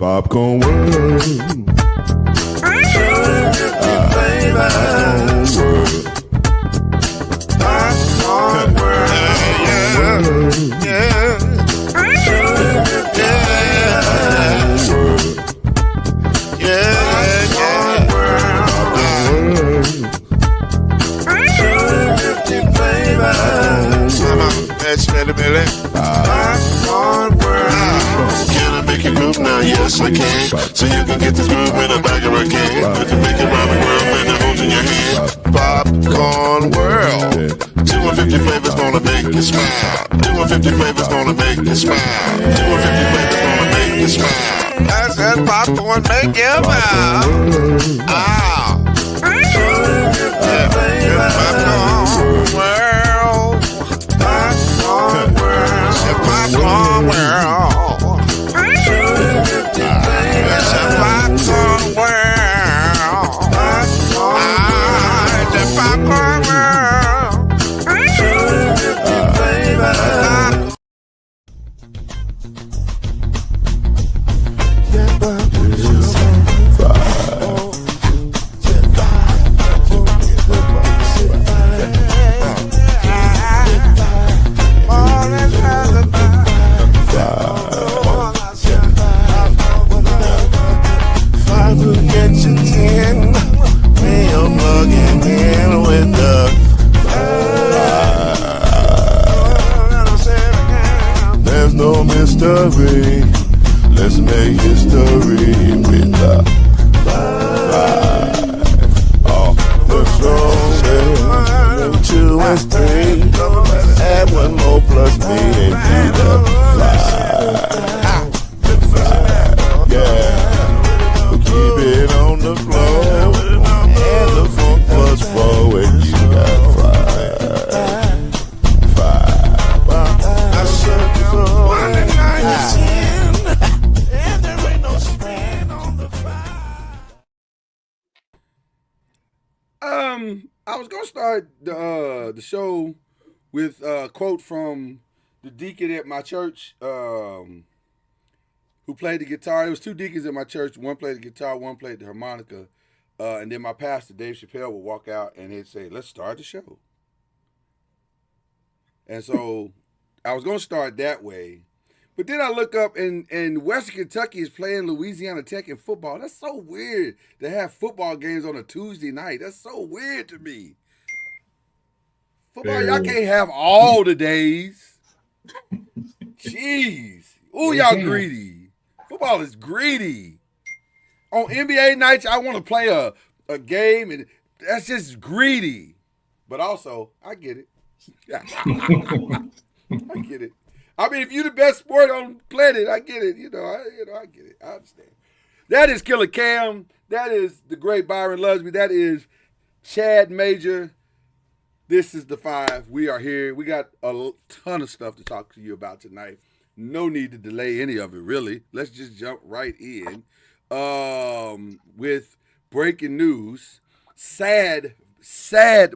Popcorn World. Popcorn World. Yeah. Can I make you groove now? Yes, I can. So you can get this groove in a bag of a can. Put the big around the world and the holes in your hand. Popcorn World. 250 flavors gonna make you smile. 250 flavors gonna make you smile. 250 flavors gonna make you smile. I said popcorn make you smile. Ah. Popcorn World. Popcorn World. Popcorn World. It's a popcorn world. It's a popcorn world. There's no mystery. Let's make history with the five. Off the throne, 2 and 3. Add 1 more plus me and be the 5. Yeah, we keep it on the floor. And the funk plus 4 and you got 5. I said so. 1 and 9 is 10. And there ain't no spread on the 5. I was gonna start the show with a quote from the deacon at my church, who played the guitar. There was 2 deacons at my church. One played the guitar, one played the harmonica, and then my pastor Dave Chappelle would walk out and he'd say, "Let's start the show." And so I was gonna start that way, but then I look up and Western Kentucky is playing Louisiana Tech in football. That's so weird to have football games on a Tuesday night. That's so weird to me. Football, y'all can't have all the days. Jeez. Ooh, y'all greedy. Football is greedy. On NBA nights, I want to play a game, and that's just greedy. But also, I get it. I get it. I mean, if you're the best sport on the planet, I get it. I get it. I understand. That is Killer Cam. That is the great Byron Lusby. That is Chad Major. This is the 5. We are here. We got a ton of stuff to talk to you about tonight. No need to delay any of it, really. Let's just jump right in with breaking news. Sad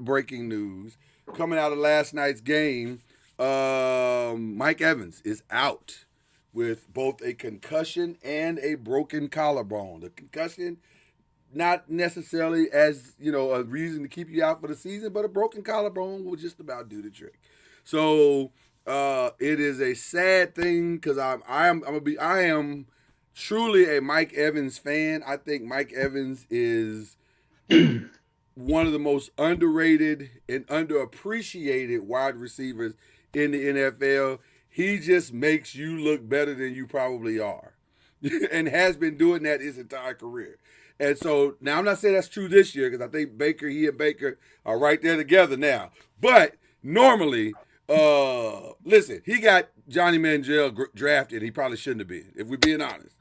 breaking news coming out of last night's game. Mike Evans is out with both a concussion and a broken collarbone. The concussion, not necessarily as, a reason to keep you out for the season, but a broken collarbone will just about do the trick. So it is a sad thing because I am truly a Mike Evans fan. I think Mike Evans is one of the most underrated and underappreciated wide receivers in the NFL. He just makes you look better than you probably are and has been doing that his entire career. And so now I'm not saying that's true this year because I think he and Baker are right there together now. But normally, listen, he got Johnny Manziel drafted. He probably shouldn't have been, if we're being honest.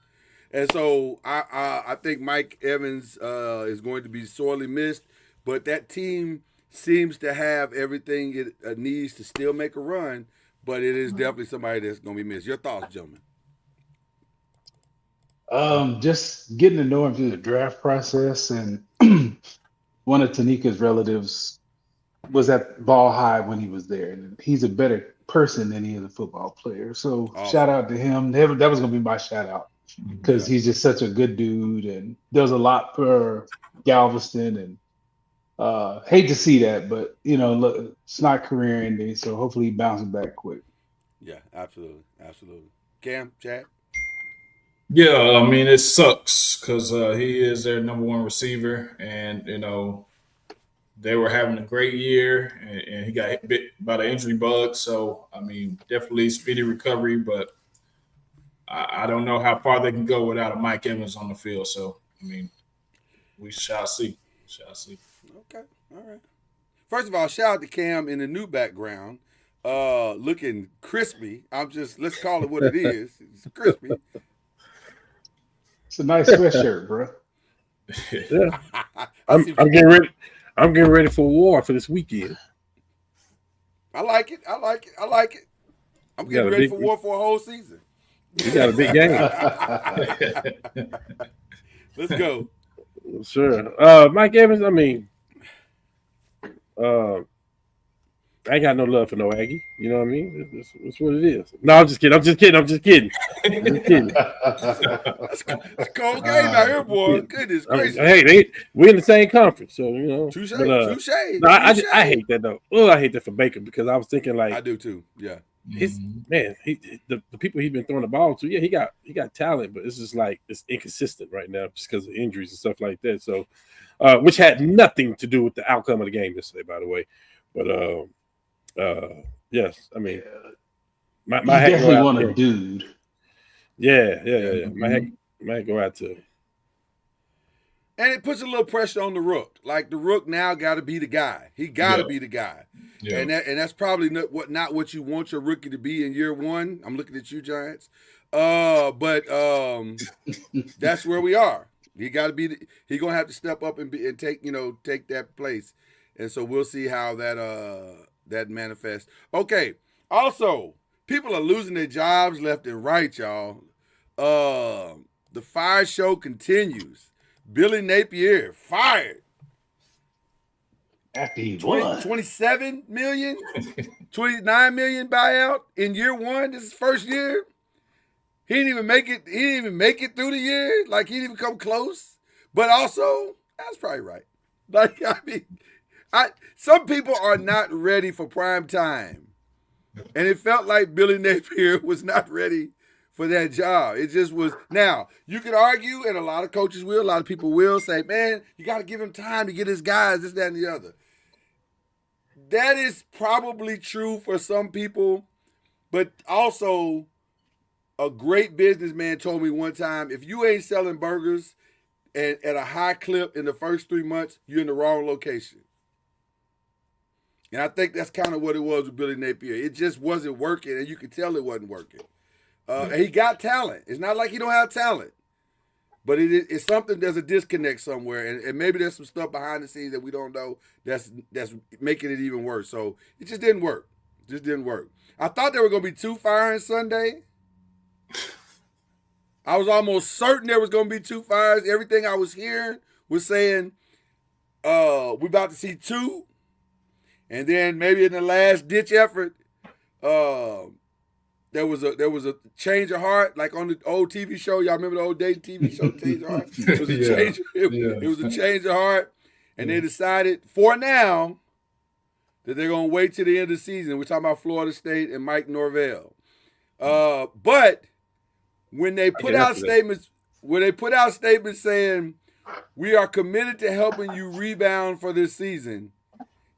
And so I think Mike Evans is going to be sorely missed. But that team seems to have everything it needs to still make a run. But it is definitely somebody that's going to be missed. Your thoughts, gentlemen? Just getting to know him through the draft process, and one of Tanika's relatives was at Ball High when he was there, and he's a better person than he is a football player. So Awesome. Shout out to him. That was going to be my shout out. because he's just such a good dude and does a lot for Galveston. And hate to see that, but look, it's not career ending, so hopefully he bounces back quick. Yeah, absolutely. Cam, Chad? Yeah, I mean, it sucks because he is their number one receiver, and they were having a great year, and he got bit by the injury bug. So, I mean, definitely speedy recovery, but I don't know how far they can go without a Mike Evans on the field. So, I mean, we shall see. Okay, all right. First of all, shout out to Cam in the new background, looking crispy. Let's call it what it is. It's crispy. It's a nice sweatshirt, bro. Yeah. I'm getting ready. I'm getting ready for war for this weekend. I like it. I'm getting ready for war for a whole season. We got a big game. Let's go. Sure. Mike Evans, I mean, I ain't got no love for no Aggie. You know what I mean? That's what it is. No, I'm just kidding. I'm just kidding. It's a cold game out here, boy. Goodness gracious. Hey, we're in the same conference, so Touche. No, I hate that though. Oh, I hate that for Baker because I was thinking like I do too. Yeah. Man, the people he's been throwing the ball to, yeah, he got talent, but it's just like it's inconsistent right now just because of injuries and stuff like that. So, which had nothing to do with the outcome of the game yesterday, by the way. But yes, I mean, my you definitely want a dude. Yeah. My go out to. And it puts a little pressure on the Rook. Like the Rook now got to be the guy. He got to be the guy. Yeah. And that's probably not what you want your rookie to be in year one. I'm looking at you, Giants. But that's where we are. He got to be. He gonna have to step up and take that place. And so we'll see how that manifests. Okay. Also, people are losing their jobs left and right, y'all. The fire show continues. Billy Napier fired. After he won. 27 million, 29 million buyout in year one. This is first year. He didn't even make it. He didn't even make it through the year. Like he didn't even come close. But also, that's probably right. Like I mean, some people are not ready for prime time, and it felt like Billy Napier was not ready for that job. It just was. Now, you could argue, and a lot of coaches will, a lot of people will say, man, you got to give him time to get his guys, this, that, and the other. That is probably true for some people, but also a great businessman told me one time, if you ain't selling burgers at a high clip in the first 3 months, you're in the wrong location. And I think that's kind of what it was with Billy Napier. It just wasn't working, and you could tell it wasn't working. And he got talent. It's not like he don't have talent. But it's something, there's a disconnect somewhere. And maybe there's some stuff behind the scenes that we don't know that's making it even worse. So it just didn't work. I thought there were going to be 2 firings Sunday. I was almost certain there was going to be 2 fires. Everything I was hearing was saying we're about to see 2. And then maybe in the last ditch effort, there was a change of heart, like on the old TV show. Y'all remember the old dating TV show, Change of Heart? It was a change. It was a change of heart, and they decided for now that they're gonna wait till the end of the season. We're talking about Florida State and Mike Norvell. But when they put out statements, saying we are committed to helping you rebound for this season,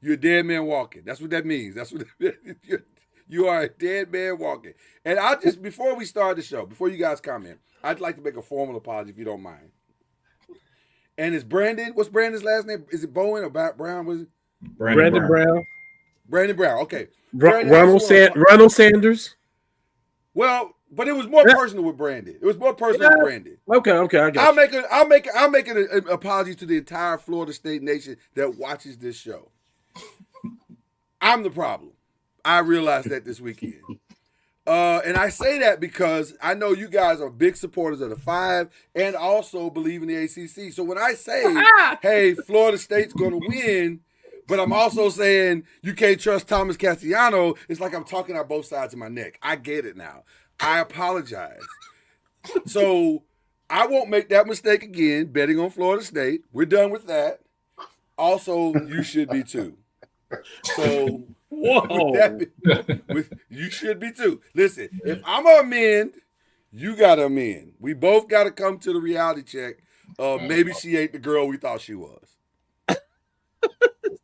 you're a dead man walking. That's what that means. That's what you are a dead man walking. And before we start the show, before you guys comment, I'd like to make a formal apology if you don't mind. And it's Brandon. What's Brandon's last name? Is it Bowen or Brown? Was it? Brandon Brown. Brandon Brown. Okay. Ronald Sanders. Well, but it was more personal with Brandon. It was more personal with Brandon. Okay. I got I'll make an apology to the entire Florida State nation that watches this show. I'm the problem. I realized that this weekend. And I say that because I know you guys are big supporters of the 5 and also believe in the ACC. So when I say, hey, Florida State's going to win, but I'm also saying you can't trust Thomas Castellanos, it's like I'm talking out both sides of my neck. I get it now. I apologize. So I won't make that mistake again, betting on Florida State. We're done with that. Also, you should be too. So Whoa. you should be too. Listen, if I'm gonna amend, you gotta amend. We both gotta come to the reality check of maybe she ain't the girl we thought she was.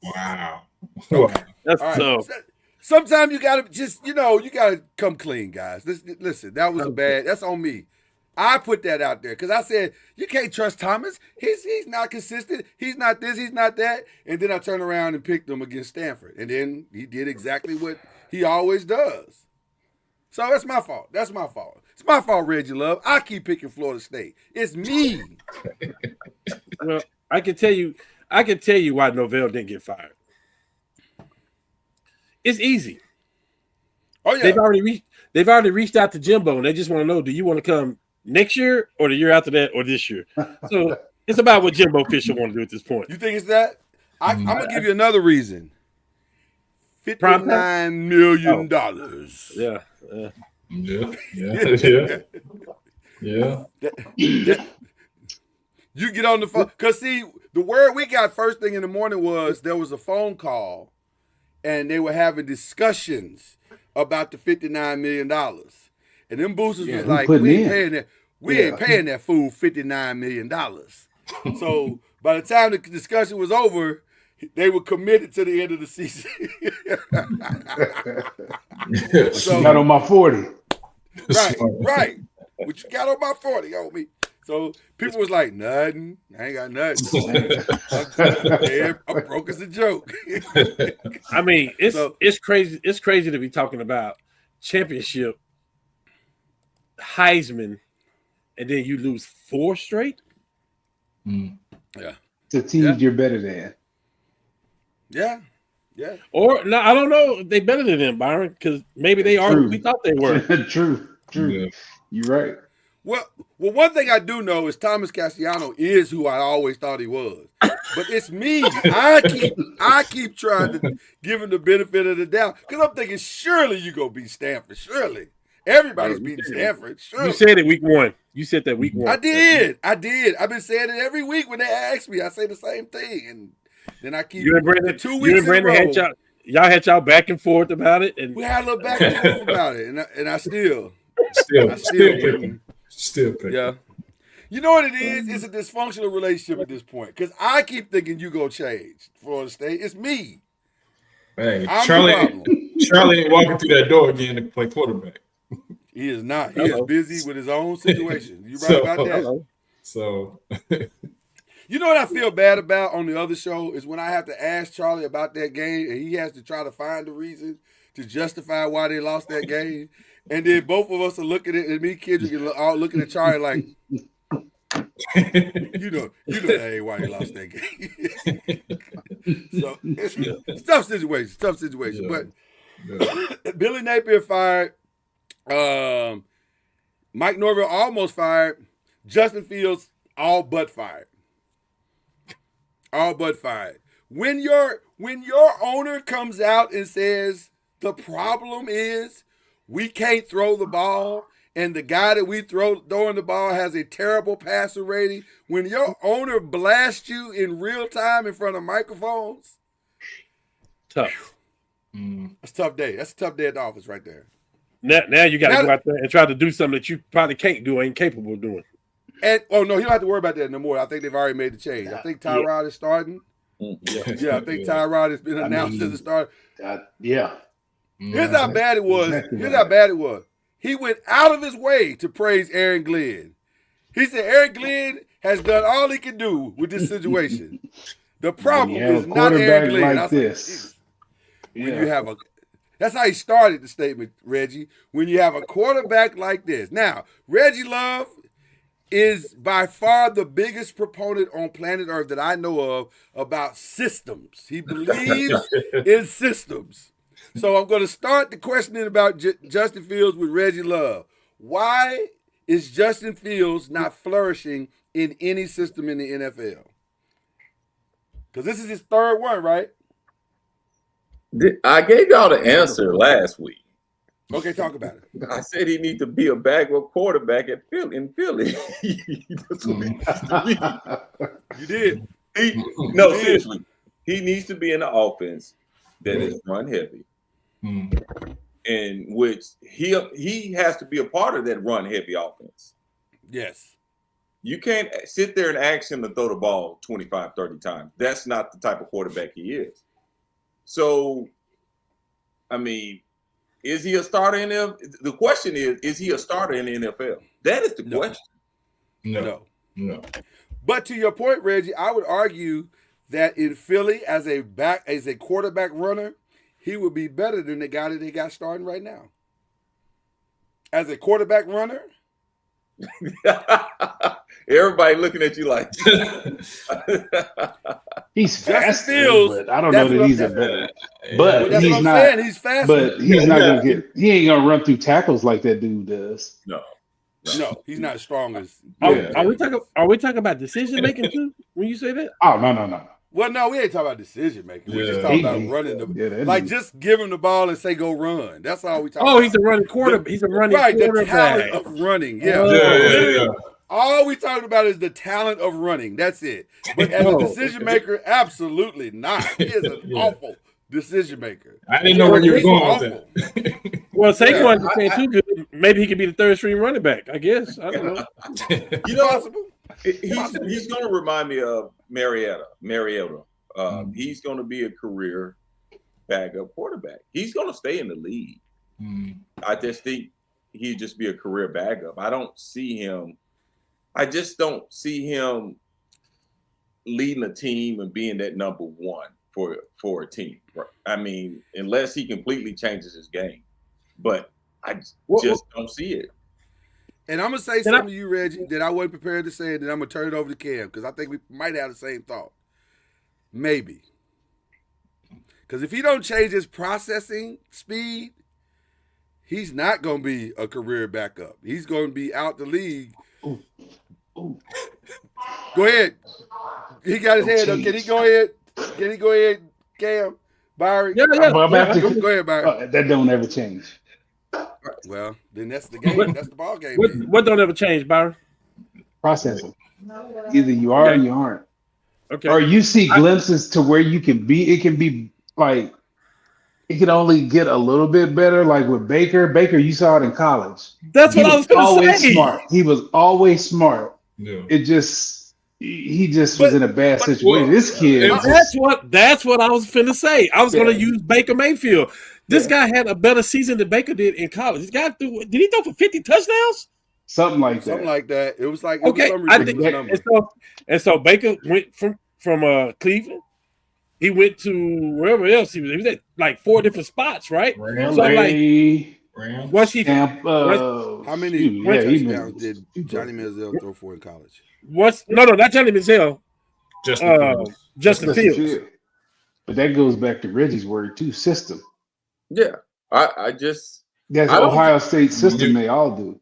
Wow. That's All right. tough. Sometimes you gotta just, you gotta come clean, guys. Listen, that was that's on me. I put that out there because I said you can't trust Thomas. He's not consistent. He's not this. He's not that. And then I turned around and picked him against Stanford, and then he did exactly what he always does. So that's my fault. That's my fault. It's my fault, Reggie Love. I keep picking Florida State. It's me. Well, I can tell you why Novell didn't get fired. It's easy. Oh yeah. They've already reached out to Jimbo, and they just want to know: do you want to come next year, or the year after that, or this year? So it's about what Jimbo Fisher want to do at this point. You think it's that? I'm gonna give you another reason. $59 million. Yeah. You get on the phone. Because, see, the word we got first thing in the morning was there was a phone call and they were having discussions about the $59 million. And them boosters was like, we ain't paying that fool $59 million. So by the time the discussion was over, they were committed to the end of the season. So, got on my 40. Right. What you got on my 40, homie? So people was like, nothing. I ain't got nothing. I'm broke as a joke. I mean, it's crazy. It's crazy to be talking about championship, Heisman, and then you lose 4 straight. Yeah. The teams you're better than. Yeah. Or no, I don't know. They better than them, Byron, because maybe they are who we thought they were. True. Yeah. You're right. Well, one thing I do know is Thomas Cassiano is who I always thought he was. But it's me. I keep trying to give him the benefit of the doubt because I'm thinking surely you go beat Stanford. Surely everybody's beating Stanford. Surely. You said it week 1. You said that week 1. I did. I've been saying it every week when they ask me. I say the same thing, and then I keep you and Brandon, 2 weeks in a row. Y'all had y'all back and forth about it, and we had a little back and forth about it, and I still pick. Yeah. You know what it is? It's a dysfunctional relationship at this point because I keep thinking you go change Florida State. It's me. Hey, Charlie ain't walking through that door again to play quarterback. He is not. He is busy with his own situation. You right about that? So you know what I feel bad about on the other show is when I have to ask Charlie about that game and he has to try to find the reason to justify why they lost that game. And then both of us are looking at me, Kendrick, are looking at Charlie like, you know that ain't why they lost that game. So it's tough situation. But Billy Napier fired. Mike Norvell almost fired. Justin Fields all but fired. When your owner comes out and says the problem is we can't throw the ball, and the guy that we throwing the ball has a terrible passer rating. When your owner blasts you in real time in front of microphones, tough. That's a tough day. That's a tough day at the office right there. Now you got to go out there and try to do something that you probably can't do or ain't capable of doing. And no, you don't have to worry about that no more. I think they've already made the change. I think Tyrod is starting. I think Tyrod has been announced as a starter. Here's how bad it was. He went out of his way to praise Aaron Glenn. He said Aaron Glenn has done all he can do with this situation. The problem is not Aaron Glenn. Like this. When you have that's how he started the statement, Reggie. When you have a quarterback like this. Now, Reggie Love is by far the biggest proponent on planet Earth that I know of about systems. He believes in systems. So I'm going to start the questioning about Justin Fields with Reggie Love. Why is Justin Fields not flourishing in any system in the NFL? Because this is his third one, right? I gave y'all the answer last week. Okay, talk about it. I said he needs to be a backup quarterback in Philly. That's what he needs to be. You did. No, seriously, he needs to be in the offense that is run heavy, in which he has to be a part of that run heavy offense. Yes. You can't sit there and ask him to throw the ball 25, 30 times. That's not the type of quarterback he is. So, I mean, is he a starter in the NFL? The question is he a starter in the NFL? That is the question. No. No. But to your point, Reggie, I would argue that in Philly, as a quarterback runner, he would be better than the guy that they got starting right now. As a quarterback runner, Everybody looking at you like he's faster, Fields, but I don't know that he's a better. But that's he's what I'm not. saying. He's faster. But he's not gonna get. He ain't gonna run through tackles like that dude does. no. No, he's not as strong as. Are we talking about decision making too? When you say that? Oh no. Well, no, we ain't talking about decision making. We're just Yeah. talking about running the just give him the ball and say go run. That's all we talking about. Oh, he's a running quarterback. He's a running Right, the quarterback. talent of running. Yeah. Yeah. All we talking about is the talent of running. That's it. But as a Oh. decision maker, absolutely not. He is an awful decision maker. I didn't know where you were He's going awful. with that. Well, Saquon is saying too good. Maybe he could be the third string running back. I guess. I don't know. You know, Possible. he's going to remind me of Mariota. He's going to be a career backup quarterback. He's going to stay in the league. I just think he'd just be a career backup. I just don't see him leading a team and being that number one for a team. I mean, unless he completely changes his game. But I just don't see it. And I'm going to say something to you, Reggie, that I wasn't prepared to say, and then I'm going to turn it over to Cam, because I think we might have the same thought. Maybe. Because if he don't change his processing speed, he's not going to be a career backup. He's going to be out the league. Go ahead. He got his hand up. Can he go ahead? Cam? Byron? Yeah. Go ahead, Byron. That don't ever change. Well, then that's the game. That's the ball game. What don't ever change, Byron? Processing. Either you are or you aren't. Okay. Or you see glimpses to where you can be. It can be like it can only get a little bit better. Like with Baker. Baker, you saw it in college. That's what I was going to always say. smart. He was always smart. Yeah. It just he just was in a bad situation. This kid. That's what I was finna say. I was going to use Baker Mayfield. This guy had a better season than Baker did in college. This guy did he throw for 50 touchdowns? Something like that. It was like okay. some ridiculous number. And so Baker went from Cleveland. He went to wherever else he was. He was at like 4 different spots, right? Rams. So like, what's he? How many touchdowns did Johnny Manziel throw for in college? No, not Johnny Manziel. Justin Fields. But that goes back to Reggie's word too. System. Yeah, that's Ohio State system. They all do.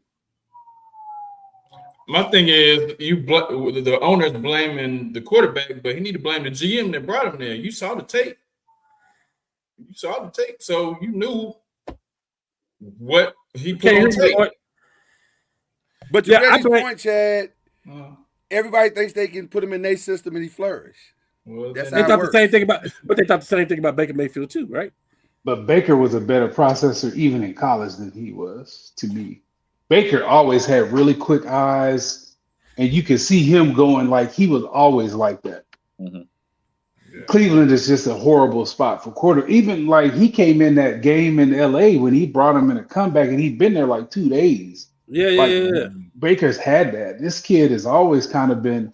My thing is, the owner's blaming the quarterback, but he need to blame the GM that brought him there. You saw the tape. So you knew what he put on tape. But to Reggie's point, Chad, everybody thinks they can put him in their system and he flourish. Well, they thought the same thing about Baker Mayfield too, right? But Baker was a better processor even in college than he was, to me. Baker always had really quick eyes, and you could see him going like he was always like that. Mm-hmm. Yeah. Cleveland is just a horrible spot for quarter. Even like he came in that game in LA when he brought him in a comeback, and he'd been there like 2 days. Yeah. Baker's had that. This kid has always kind of been.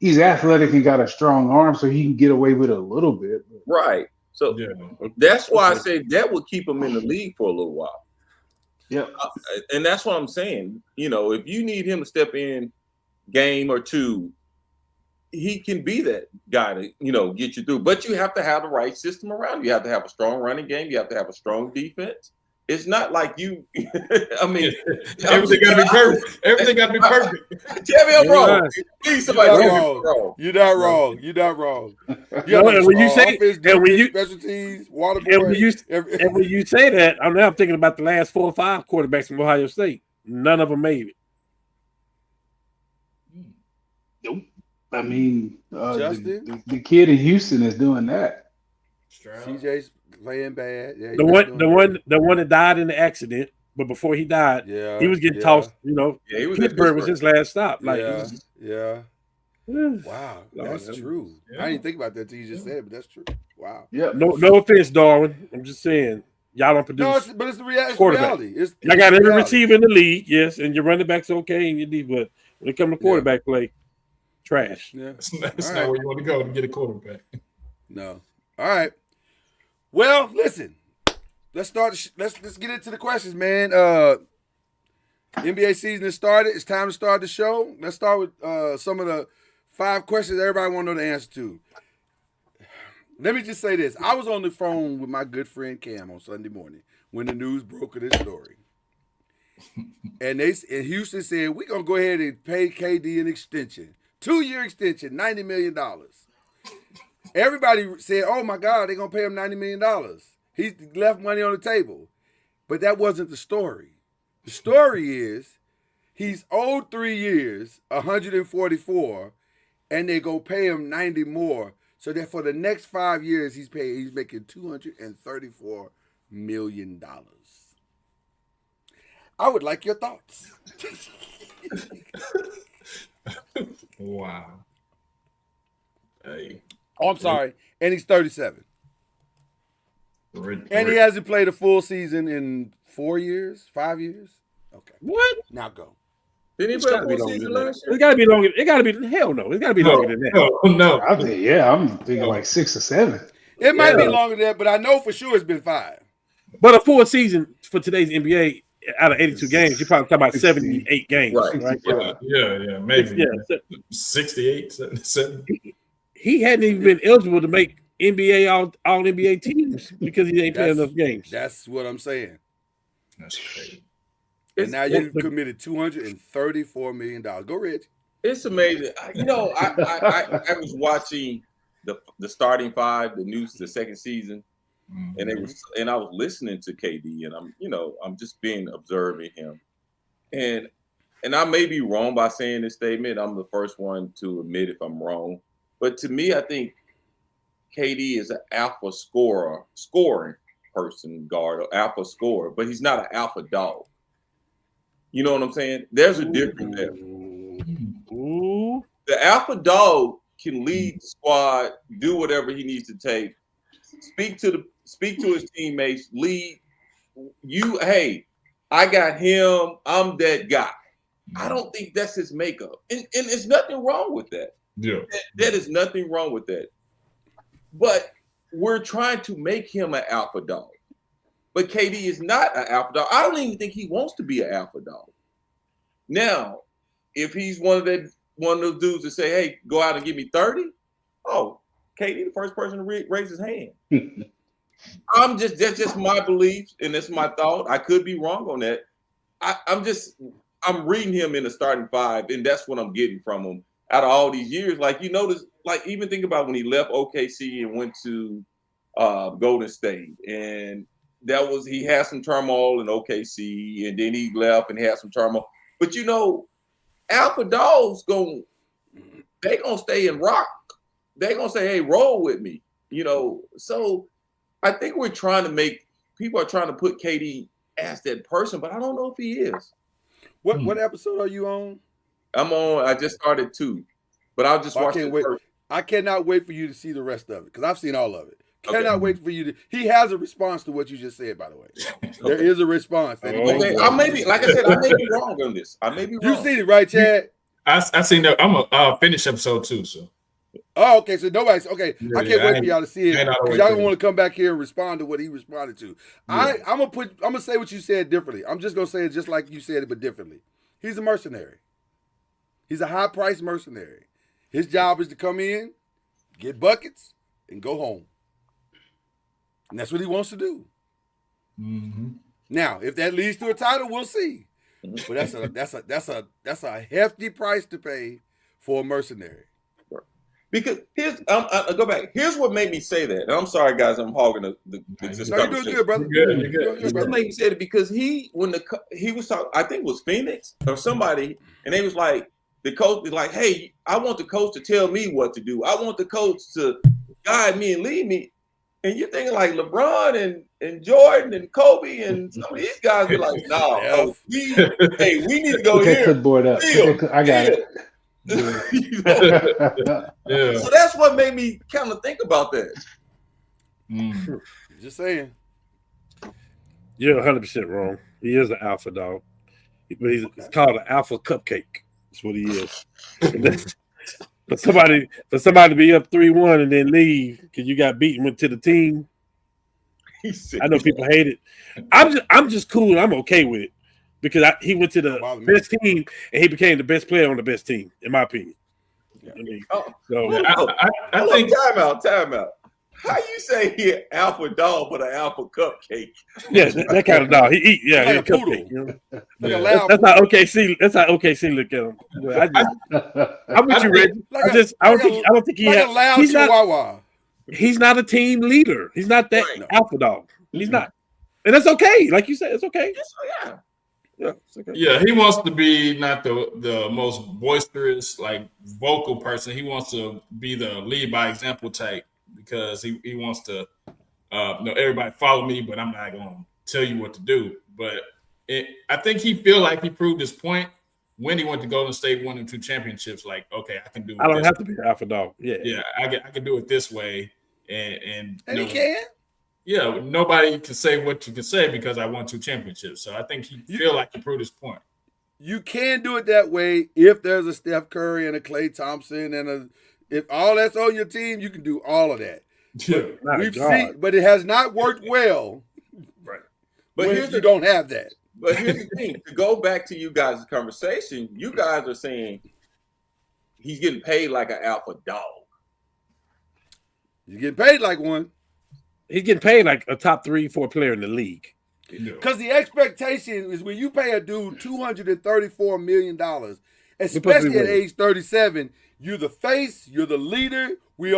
He's athletic and got a strong arm, so he can get away with it a little bit. Right. So that's why I say that would keep him in the league for a little while. Yeah. And that's what I'm saying. You know, if you need him to step in game or two, he can be that guy to, get you through. But you have to have the right system around you. You have to have a strong running game. You have to have a strong defense. It's not like you. I mean, Everything got to be perfect. Everything got to be perfect. Tell me I'm You're wrong. right. Please, You're somebody not tell me wrong. I'm wrong. You're not wrong. You're not wrong. You No, got and when you say- offense, and when defense, you- special teams, water And boy. when you say that, I'm thinking about the last 4 or 5 quarterbacks from Ohio State. None of them made it. Nope. I mean, Justin? the kid in Houston is doing that. CJ's playing bad. Yeah, The one that died in the accident, but before he died, Yeah, he was getting yeah. tossed. You know, Yeah, he was at Pittsburgh was Pittsburgh. his last stop. Like, Yeah, yeah. Wow, Lord, that's that- true. yeah. I didn't think about that till you just said it, but that's true. Wow. Yep. no offense, Darwin. I'm just saying, y'all don't No, produce. but it's the quarterback. reality. It's Y'all got every reality. receiver in the league, yes, and your running back's okay, and your D, but when it comes to quarterback play, trash. Yeah. That's All not right. where you want to go to get a quarterback. No. All right. Well, listen. Let's start. Let's get into the questions, man. NBA season has started. It's time to start the show. Let's start with some of the 5 questions everybody want to know the answer to. Let me just say this. I was on the phone with my good friend Cam on Sunday morning when the news broke of this story. And Houston said, we're going to go ahead and pay KD an extension. 2-year extension, $90 million. Everybody said, oh, my God, they're going to pay him $90 million. He left money on the table. But that wasn't the story. The story is he's owed 3 years, 144, and they go pay him 90 more. So that for the next 5 years, he's making $234 million. I would like your thoughts. Wow. Hey. Oh, I'm sorry. And he's 37. Red, And he hasn't played a full season in 4 years, 5 years. Okay. What? Now go. Didn't It's he play gotta a be full longer season than that. last year? It's gotta be longer. It gotta be hell no. It's gotta be longer than that. No. I think, yeah, I'm thinking like 6 or 7. It might be Yeah. longer than that, but I know for sure it's been 5. But a full season for today's NBA out of 82 games, you're probably talking about 78 games, Right. right? Yeah, maybe. Yeah. So 68, 70. he hadn't even been eligible to make NBA all NBA teams because he ain't playing enough games. That's what I'm saying. That's crazy. And now you've committed $234 million. Go, Reg. It's amazing. I was watching the starting 5, the second season, and I was listening to KD, and I'm just observing him, and I may be wrong by saying this statement. I'm the first one to admit if I'm wrong, but to me, I think KD is an alpha scoring person, guard, or alpha scorer, but he's not an alpha dog. You know what I'm saying? There's a difference there. Ooh. The alpha dog can lead the squad, do whatever he needs to take, speak to his teammates, lead you. Hey, I got him. I'm that guy. I don't think that's his makeup, and there's nothing wrong with that. Yeah. That is nothing wrong with that. But we're trying to make him an alpha dog. But KD is not an alpha dog. I don't even think he wants to be an alpha dog. Now, if he's one of those dudes that say, hey, go out and give me 30, oh, KD the first person to raise his hand. That's just my belief, and that's my thought. I could be wrong on that. I'm reading him in the starting 5, and that's what I'm getting from him. Out of all these years, like you notice, like even think about when he left OKC and went to Golden State, and he had some turmoil in OKC, and then he left and had some turmoil. But alpha dogs they gonna stay in rock. They gonna say, "Hey, roll with me." So I think people are trying to put KD as that person, but I don't know if he is. What episode are you on? I just started 2, but I'll just watch it first. I cannot wait for you to see the rest of it because I've seen all of it. Okay. Cannot wait for you to. He has a response to what you just said, by the way. There is a response. That he makes. Okay, I may be wrong on this. I may be wrong. You seen it, right, Chad? I seen that. I'm gonna finish episode 2. So. Oh, okay. So nobody's okay. Yeah, I can't wait for y'all to see it ain't all the because way y'all through. want to come back here and respond to what he responded to. Yeah. I'm gonna say what you said differently. I'm just gonna say it just like you said it, but differently. He's a mercenary. He's a high-priced mercenary. His job is to come in, get buckets, and go home. And that's what he wants to do. Mm-hmm. Now, if that leads to a title, we'll see. But that's a hefty price to pay for a mercenary. Because I go back. Here's what made me say that. And I'm sorry, guys. I'm hogging this No, you're doing conversation. good, brother. You're good. Here's what made me say that because he was talking, I think it was Phoenix or somebody, and they was like, the coach was like, hey, I want the coach to tell me what to do. I want the coach to guide me and lead me. And you're thinking like LeBron and Jordan and Kobe and some of these guys be like, no, we need to go Put that here. clipboard up. I got it. You know? Yeah. So that's what made me kind of think about that. Just saying. You're 100% wrong. He is an alpha dog, but it's called an alpha cupcake. That's what he is. For somebody to be up 3-1 and then leave because you got beaten went to the team. I know people hate it. I'm just cool. I'm okay with it because he went to the best team and he became the best player on the best team, in my opinion. Yeah. I mean, I think time out. How you say he an alpha dog but an alpha cupcake? yeah, that kind of dog. He eat, yeah, Like he a a poodle. cupcake. You know? Like a Yeah. loud That's how OKC. That's how OKC look at him. I'm with you, Reggie. I don't think he like has. a loud He's not. chihuahua. He's not a team leader. He's not that Right. alpha dog. He's not, and that's okay. Like you said, it's okay. Yeah. Yeah, it's okay. Yeah, he wants to be not the most boisterous, like vocal person. He wants to be the lead by example type because he wants to everybody follow me, but I'm not going to tell you what to do. But I think he feel like he proved his point when he went to Golden State, won 2 championships. Like, okay, I can do it. I don't this have to be an alpha dog. Yeah, Yeah, I can do it this way, and And he can. Yeah, nobody can say what you can say because I won 2 championships. So I think he feel like he proved his point. You can do it that way if there's a Steph Curry and a Klay Thompson and if all that's on your team, you can do all of that. Yeah. We've seen, but it has not worked well. Right. But when here's you don't have that. But here's the thing: to go back to you guys' conversation, you guys are saying he's getting paid like an alpha dog. You get paid like one. He's getting paid like a top 3-4 player in the league. Because the expectation is when you pay a dude $234 million, especially at age 37, you're the face, you're the leader. We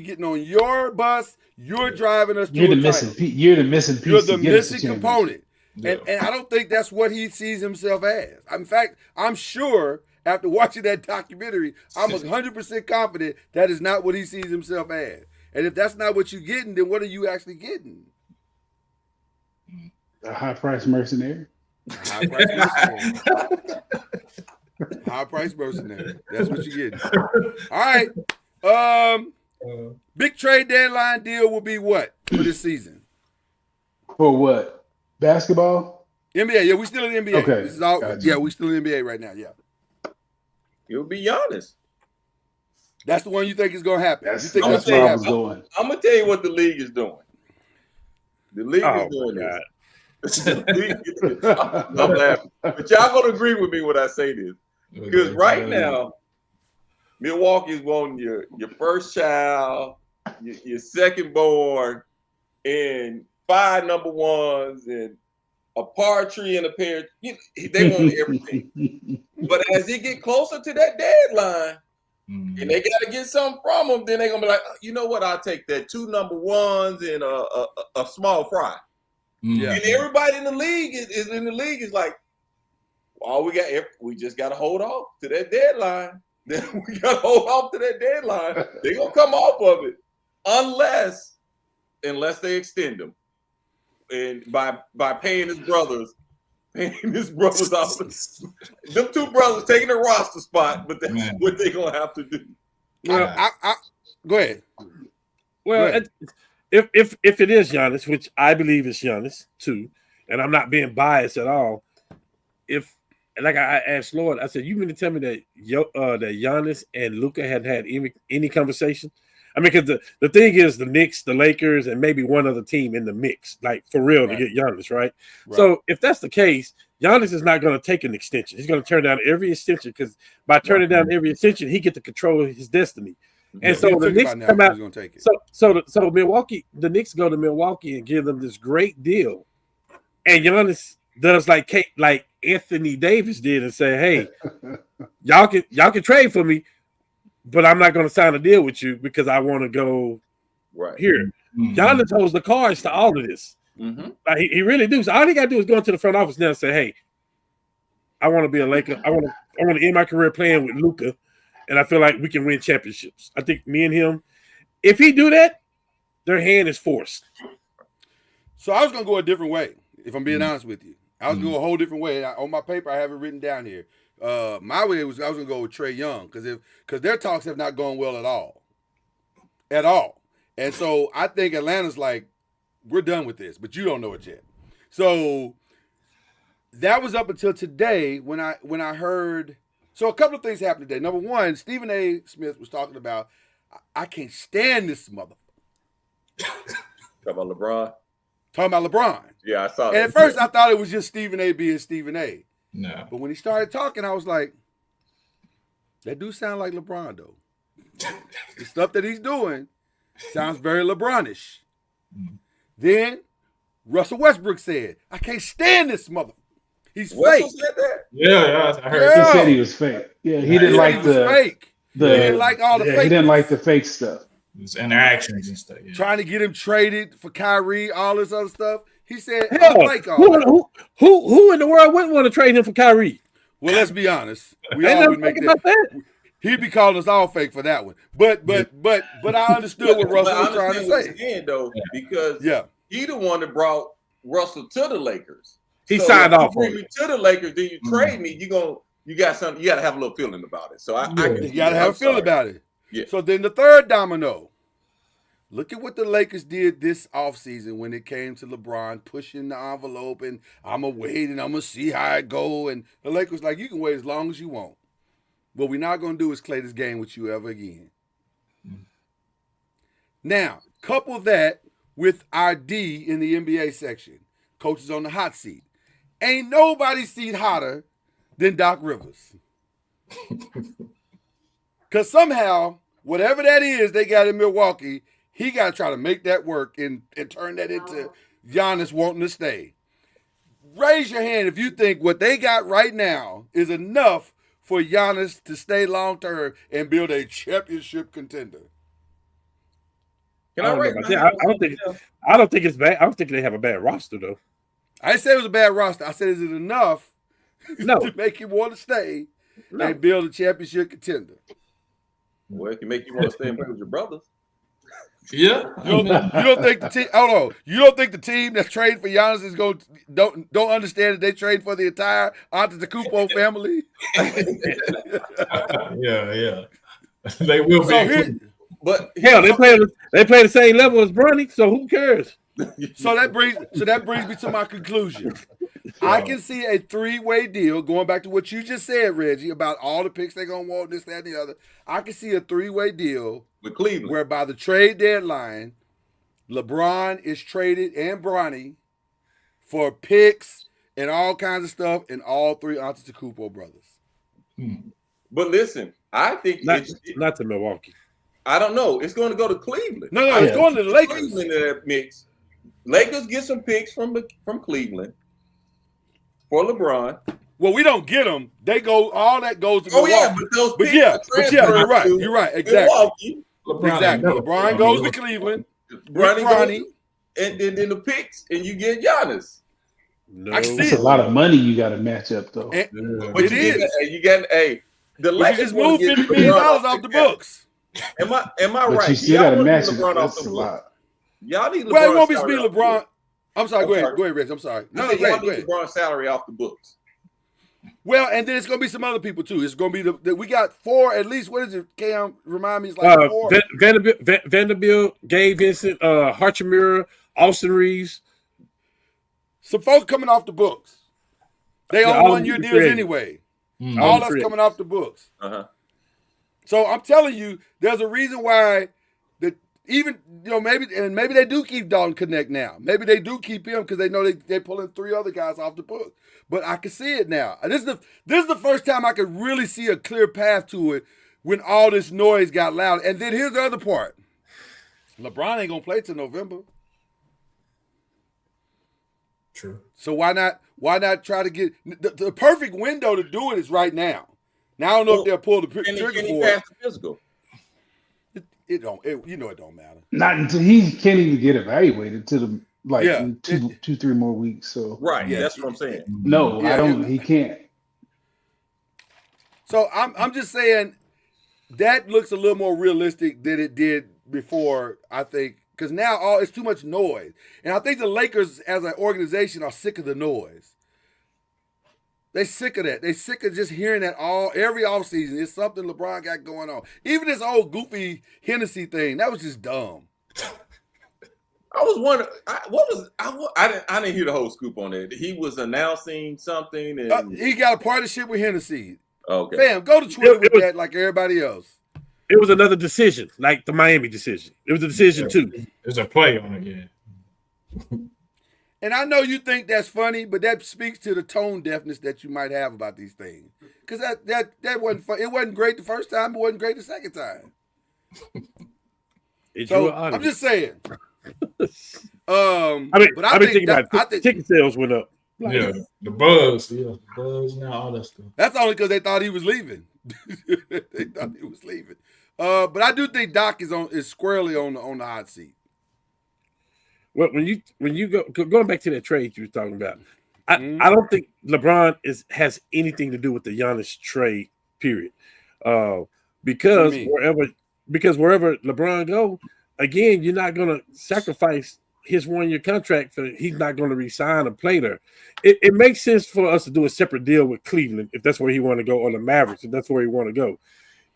getting on your bus. You're driving us. You're to the a missing title. piece. You're the missing piece. You're the to get us to missing championship. component. Yeah. And I don't think that's what he sees himself as. In fact, I'm sure after watching that documentary, I'm 100% confident that is not what he sees himself as. And if that's not what you're getting, then what are you actually getting? A high-priced mercenary. High price mercenary. High price mercenary. That's what you're getting. All right. Big trade deadline deal will be what for this season? For what? Basketball? NBA. Yeah, we still in NBA. Okay, This is all, gotcha. yeah, we still in NBA right now. Yeah. It'll be Giannis. That's the one you think is going to happen. That's, you think that's that's where going I to was happen? going. I'm gonna tell you what the league is doing. The league Oh is doing my God. this. I'm laughing, but y'all gonna agree with me when I say this because right now, Milwaukee's wanting your first child, your second born, and 5 number ones, and a par tree and a pair. They want everything. But as they get closer to that deadline, and they got to get something from them, then they're gonna be like, you know what? I'll take that 2 number ones and a small fry. Yeah. And everybody in the league is like, all we just got to hold off to that deadline. Then we got to hold off to that deadline. They're gonna come off of it unless they extend them, and by paying his brothers off. Them 2 brothers taking the roster spot, but that's what they're gonna have to do. Well, go ahead. Well, if it is Giannis, which I believe is Giannis too, and I'm not being biased at all. Like I asked Lord, I said, you mean to tell me that that Giannis and Luka hadn't had any conversation? I mean, because the thing is, the Knicks, the Lakers, and maybe one other team in the mix, like for real, to get Giannis, right? So if that's the case, Giannis is not going to take an extension. He's going to turn down every extension because by turning down every extension, he get to control his destiny. And so the Knicks come out. So Milwaukee, the Knicks go to Milwaukee and give them this great deal and Giannis does like Anthony Davis did and say, "Hey, y'all can trade for me, but I'm not going to sign a deal with you because I want to go Right. here." Giannis holds the cards to all of this. Like, he really do. So all he got to do is go into the front office now and say, "Hey, I want to be a Laker. I want to end my career playing with Luka, and I feel like we can win championships." I think me and him, if he do that, their hand is forced. So I was gonna go a different way, if I'm being honest with you. I was gonna go a whole different way. On my paper, I have it written down here. My way was I was gonna go with Trae Young because their talks have not gone well at all. And so I think Atlanta's like, we're done with this, but you don't know it yet. So that was up until today when I heard. So a couple of things happened today. Number one, Stephen A. Smith was talking about, I can't stand this mother. Talking about LeBron. Talking about LeBron. Yeah, I saw And that. at first I thought it was just Stephen A. being Stephen A. No. But when he started talking, I was like, that do sound like LeBron, though. The stuff that he's doing sounds very LeBronish. Then Russell Westbrook said, I can't stand this mother. He's Russell fake. said that? Yeah, I heard. Yeah. He said he was fake. Yeah, he didn't He like said he was the fake. He didn't like all the he fake. didn't like the fake stuff. His interactions and stuff. Yeah. Trying to get him traded for Kyrie, all this other stuff. He said, I Hell, like all that. who in the world wouldn't want to trade him for Kyrie? Well, let's be honest. We Ain't all never would make thinking that. about that. He'd be calling us all fake for that one. But I understood what Russell was trying to say. Saying, though, because Yeah. he the one that brought Russell to the Lakers. He So signed if you off bring on me it. to the Lakers, then you trade me. You got something. You got to have a little feeling about it. So I can You got to have a feeling about it. Yeah. So then the third domino. Look at what the Lakers did this offseason when it came to LeBron pushing the envelope and I'm going to wait and I'm going to see how it go. And the Lakers like, you can wait as long as you want. What we're not going to do is play this game with you ever again. Now, couple that with our D in the NBA section. Coaches on the hot seat. Ain't nobody seat hotter than Doc Rivers. Because somehow, whatever that is they got in Milwaukee, he got to try to make that work and turn that into Giannis wanting to stay. Raise your hand if you think what they got right now is enough for Giannis to stay long-term and build a championship contender. Can I I don't rate know about my that. I don't think it's bad. I don't think they have a bad roster though. I didn't say it was a bad roster. I said, is it enough No. to make him want to stay No. and build a championship contender? Well, it can make you want to stay and play with your brothers. Yeah. You don't think the team? Hold on. You don't think the team that's trading for Giannis is going don't understand that they trade for the entire Antetokounmpo family? Yeah. They will So be. here, But Hell, they play the same level as Bronny, so who cares? so that brings me to my conclusion. I can see a three-way deal going back to what you just said, Reggie, about all the picks they're gonna want, this, that, and the other. I can see a three-way deal with Cleveland, where by the trade deadline, LeBron is traded and Bronny for picks and all kinds of stuff, and all three Antetokounmpo brothers. but listen, I think Not to Milwaukee. I don't know. It's going to go to Cleveland. No, it's going to the Lakers. Cleveland in that mix. Lakers get some picks from Cleveland for LeBron. Well, we don't get them. They go. All that goes to Oh Milwaukee. yeah, but those picks are you're right. transferred You're right. to Exactly. Milwaukee. Exactly. LeBron goes to Cleveland. Bronny, and then the picks, and you get Giannis. No. I see That's it. a lot of money you got to match up though. And But it is. You got the But you Lakers just wanna moved get $50 million LeBron off the cap. books. Am I But right? you still got to wanna match get it. LeBron off That's the a books. lot. Y'all need LeBron. Well, it won't be salary speed off the LeBron. books. I'm sorry. I'm Go ahead. sorry. Go ahead, Rich. I'm sorry. I No, said go y'all ahead. Go need ahead. LeBron's salary off the books. Well, and then it's going to be some other people too. It's going to be we got four at least. What is it? Cam, remind me. It's like four. Vanderbilt, Gabe Vincent, Hachimura, Austin Reeves. Some folks coming off the books. They on all 1 year the deals free anyway. Mm. All All that's free coming off the books. Uh-huh. So I'm telling you, there's a reason why that even maybe they do keep Dalton Connect now. Maybe they do keep him because they know they're pulling three other guys off the book. But I can see it now. And this is the first time I could really see a clear path to it when all this noise got loud. And then here's the other part: LeBron ain't gonna play till November. True. So why not try to get the perfect window to do it is right now. Now I don't know if they'll pull the Can trigger he for pass it. the physical? It don't. It don't matter. Not until he can't even get evaluated to the like Yeah, in 2-3 more weeks. So Right. Yeah. That's what I'm saying. no, Yeah, I don't. He can't. So I'm just saying that looks a little more realistic than it did before. I think because now it's too much noise, and I think the Lakers as an organization are sick of the noise. They sick of that. They sick of just hearing that every offseason. It's something LeBron got going on. Even this old goofy Hennessy thing, that was just dumb. I was wondering I didn't hear the whole scoop on it. He was announcing something and He got a partnership with Hennessy. okay. Fam, go to Twitter with was- that like everybody else. It was another decision, like the Miami decision. It was a decision too. There's a play on it, yeah. And I know you think that's funny, but that speaks to the tone deafness that you might have about these things. Because that wasn't fun. It wasn't great the first time. It wasn't great the second time. It's So your I'm audience. just saying. I mean, But I've been thinking about it. I think Ticket sales went up. Like, Yeah, the buzz, now, all that stuff. that's only because they thought he was leaving. They thought he was leaving. But I do think Doc is squarely on the hot seat. Well, when you going back to that trade you were talking about, I don't think LeBron has anything to do with the Giannis trade. Period. Because wherever LeBron go, again, you're not going to sacrifice his 1-year contract for he's not going to resign or play there. It makes sense for us to do a separate deal with Cleveland if that's where he want to go, or the Mavericks if that's where he want to go.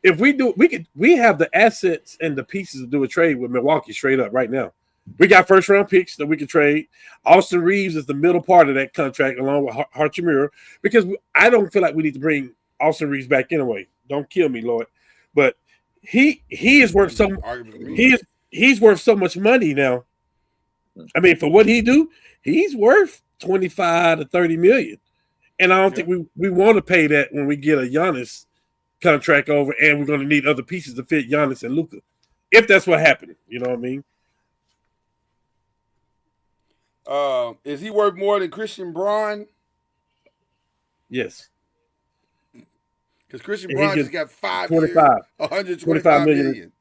If we have the assets and the pieces to do a trade with Milwaukee straight up right now. We got first round picks that we can trade. Austin Reeves is the middle part of that contract along with Hachimura, because I don't feel like we need to bring Austin Reeves back anyway. Don't kill me, Lord. But he is worth he's worth so much money now. I mean, for what he do, he's worth 25 to 30 million. And I don't think we want to pay that when we get a Giannis contract over, and we're going to need other pieces to fit Giannis and Luka. If that's what happened, you know what I mean? Is he worth more than Christian Braun? Yes. Because Christian And Braun he just got 5 25. years, 125 million.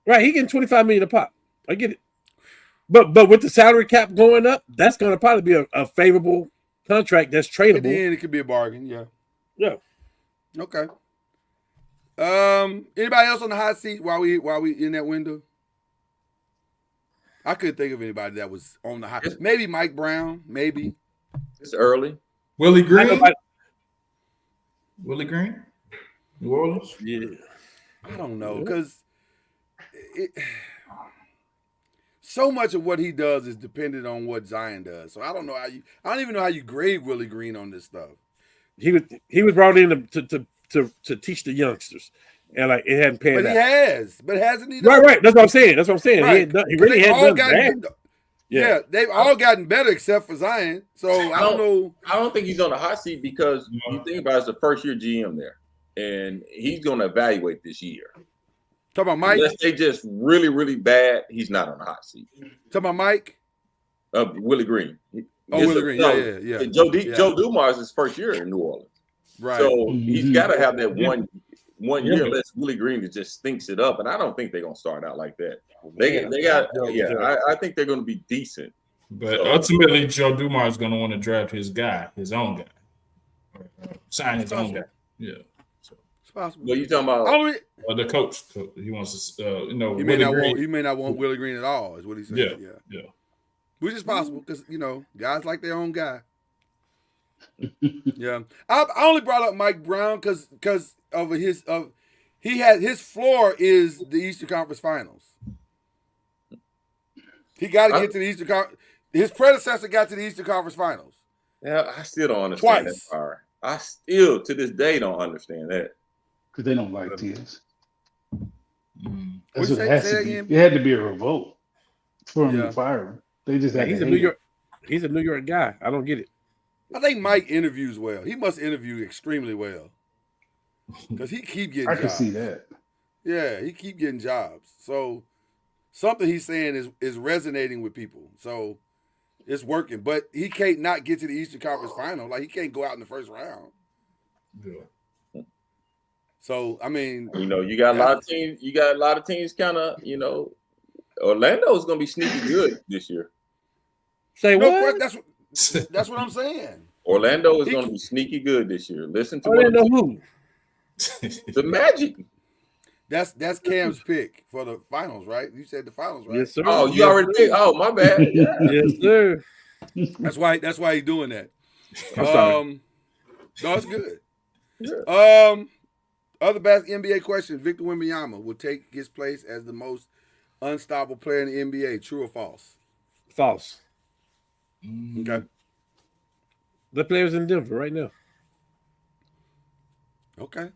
Right, he getting 25 million a pop. I get it. But with the salary cap going up, that's going to probably be a favorable contract that's At tradable. the end, it could be a bargain. Yeah. Yeah. Okay. Anybody else on the hot seat while we in that window? I couldn't think of anybody that was on the hot. Maybe Mike Brown. Maybe. It's early. Willie Green? Willie Green? New Orleans? Yeah. I don't know, because so much of what he does is dependent on what Zion does. So I don't even know how you grade Willie Green on this stuff. He was brought in to teach the youngsters, and like it hadn't panned But out. he has. But hasn't he? Done? Right. That's what I'm saying. Right. He really hadn't done that. Yeah, they've all gotten better except for Zion. So I don't know. I don't think he's on the hot seat because you think about it, it's the first year GM there, and he's going to evaluate this year. Talking about Mike? Unless they just really, really bad, he's not on the hot seat. Talking about Mike? Willie Green. Willie Green. Yeah. Joe Dumars is his first year in New Orleans. Right. So he's got to have that one year unless Willie Green just stinks it up. And I don't think they're going to start out like that. I think they're going to be decent. But ultimately, Joe Dumars is going to want to draft his own guy. Sign his own guy. Yeah. It's possible. Well, you talking about the coach. He wants to, He may not want Willie Green at all, is what he said. Yeah. Which is possible because, guys like their own guy. Yeah. I only brought up Mike Brown because of his floor is the Eastern Conference Finals. He got to get to the Eastern Conference. His predecessor got to the Eastern Conference Finals. Yeah, I still don't understand Twice. that part. I still, to this day, don't understand that. Because they don't like tears. That's What'd what you it has say to be. again? It had to be a revolt for him to fire him. They just had He's to a New York guy. I don't get it. I think Mike interviews well. He must interview extremely well because he keep getting jobs. I can see that. Yeah, he keep getting jobs. So something he's saying is resonating with people. So It's working, but he can't not get to the Eastern Conference Final. Like he can't go out in the first round. Yeah. So I mean, You know, you got a lot of teams. You got a lot of teams. Kind of, you know, Orlando is going to be sneaky good this year. Say no, what? that's what I'm saying. Orlando is going to be sneaky good this year. Listen to Orlando who? the Magic. That's Cam's pick for the finals, right? You said the finals, right? Yes, sir. Oh, you already picked. Oh, my bad. Yeah. Yes, sir. That's why he's doing that. I'm sorry. No, it's good. Yeah. Other NBA question: Victor Wembanyama will take his place as the most unstoppable player in the NBA. True or false? False. Okay. The players in Denver right now. Okay.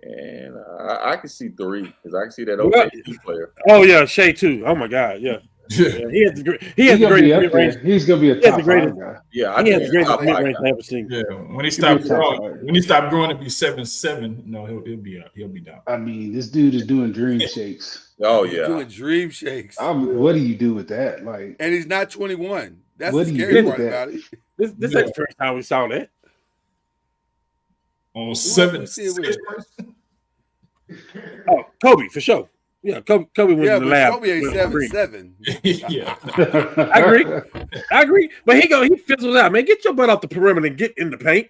And I can see 3 because I can see that Well, OKC player. Oh yeah, Shea too. Oh my God, yeah. Yeah, he has the He's gonna be up greatest there. mid-range. He's gonna be a He has top the greatest- 5 guy. Yeah, I He has think the greatest top 5 mid-range guy. I've ever seen. Yeah, when he stopped He'll be top growing, five. when he stopped growing to be 7'7", no, he'll be up. He'll be down. I mean, this dude is doing dream shakes. Oh He's yeah. doing dream shakes, What do you do with that? Like, and he's not 21. That's What the do you scary do part with about that? it. This ain't the first time we saw that. On else 7. we see it with? Oh, Kobe for sure. Yeah, Kobe went Yeah, in the but lab. Kobe ain't with 7'7". Yeah. I agree, but he fizzles out. Man, get your butt off the perimeter and get in the paint.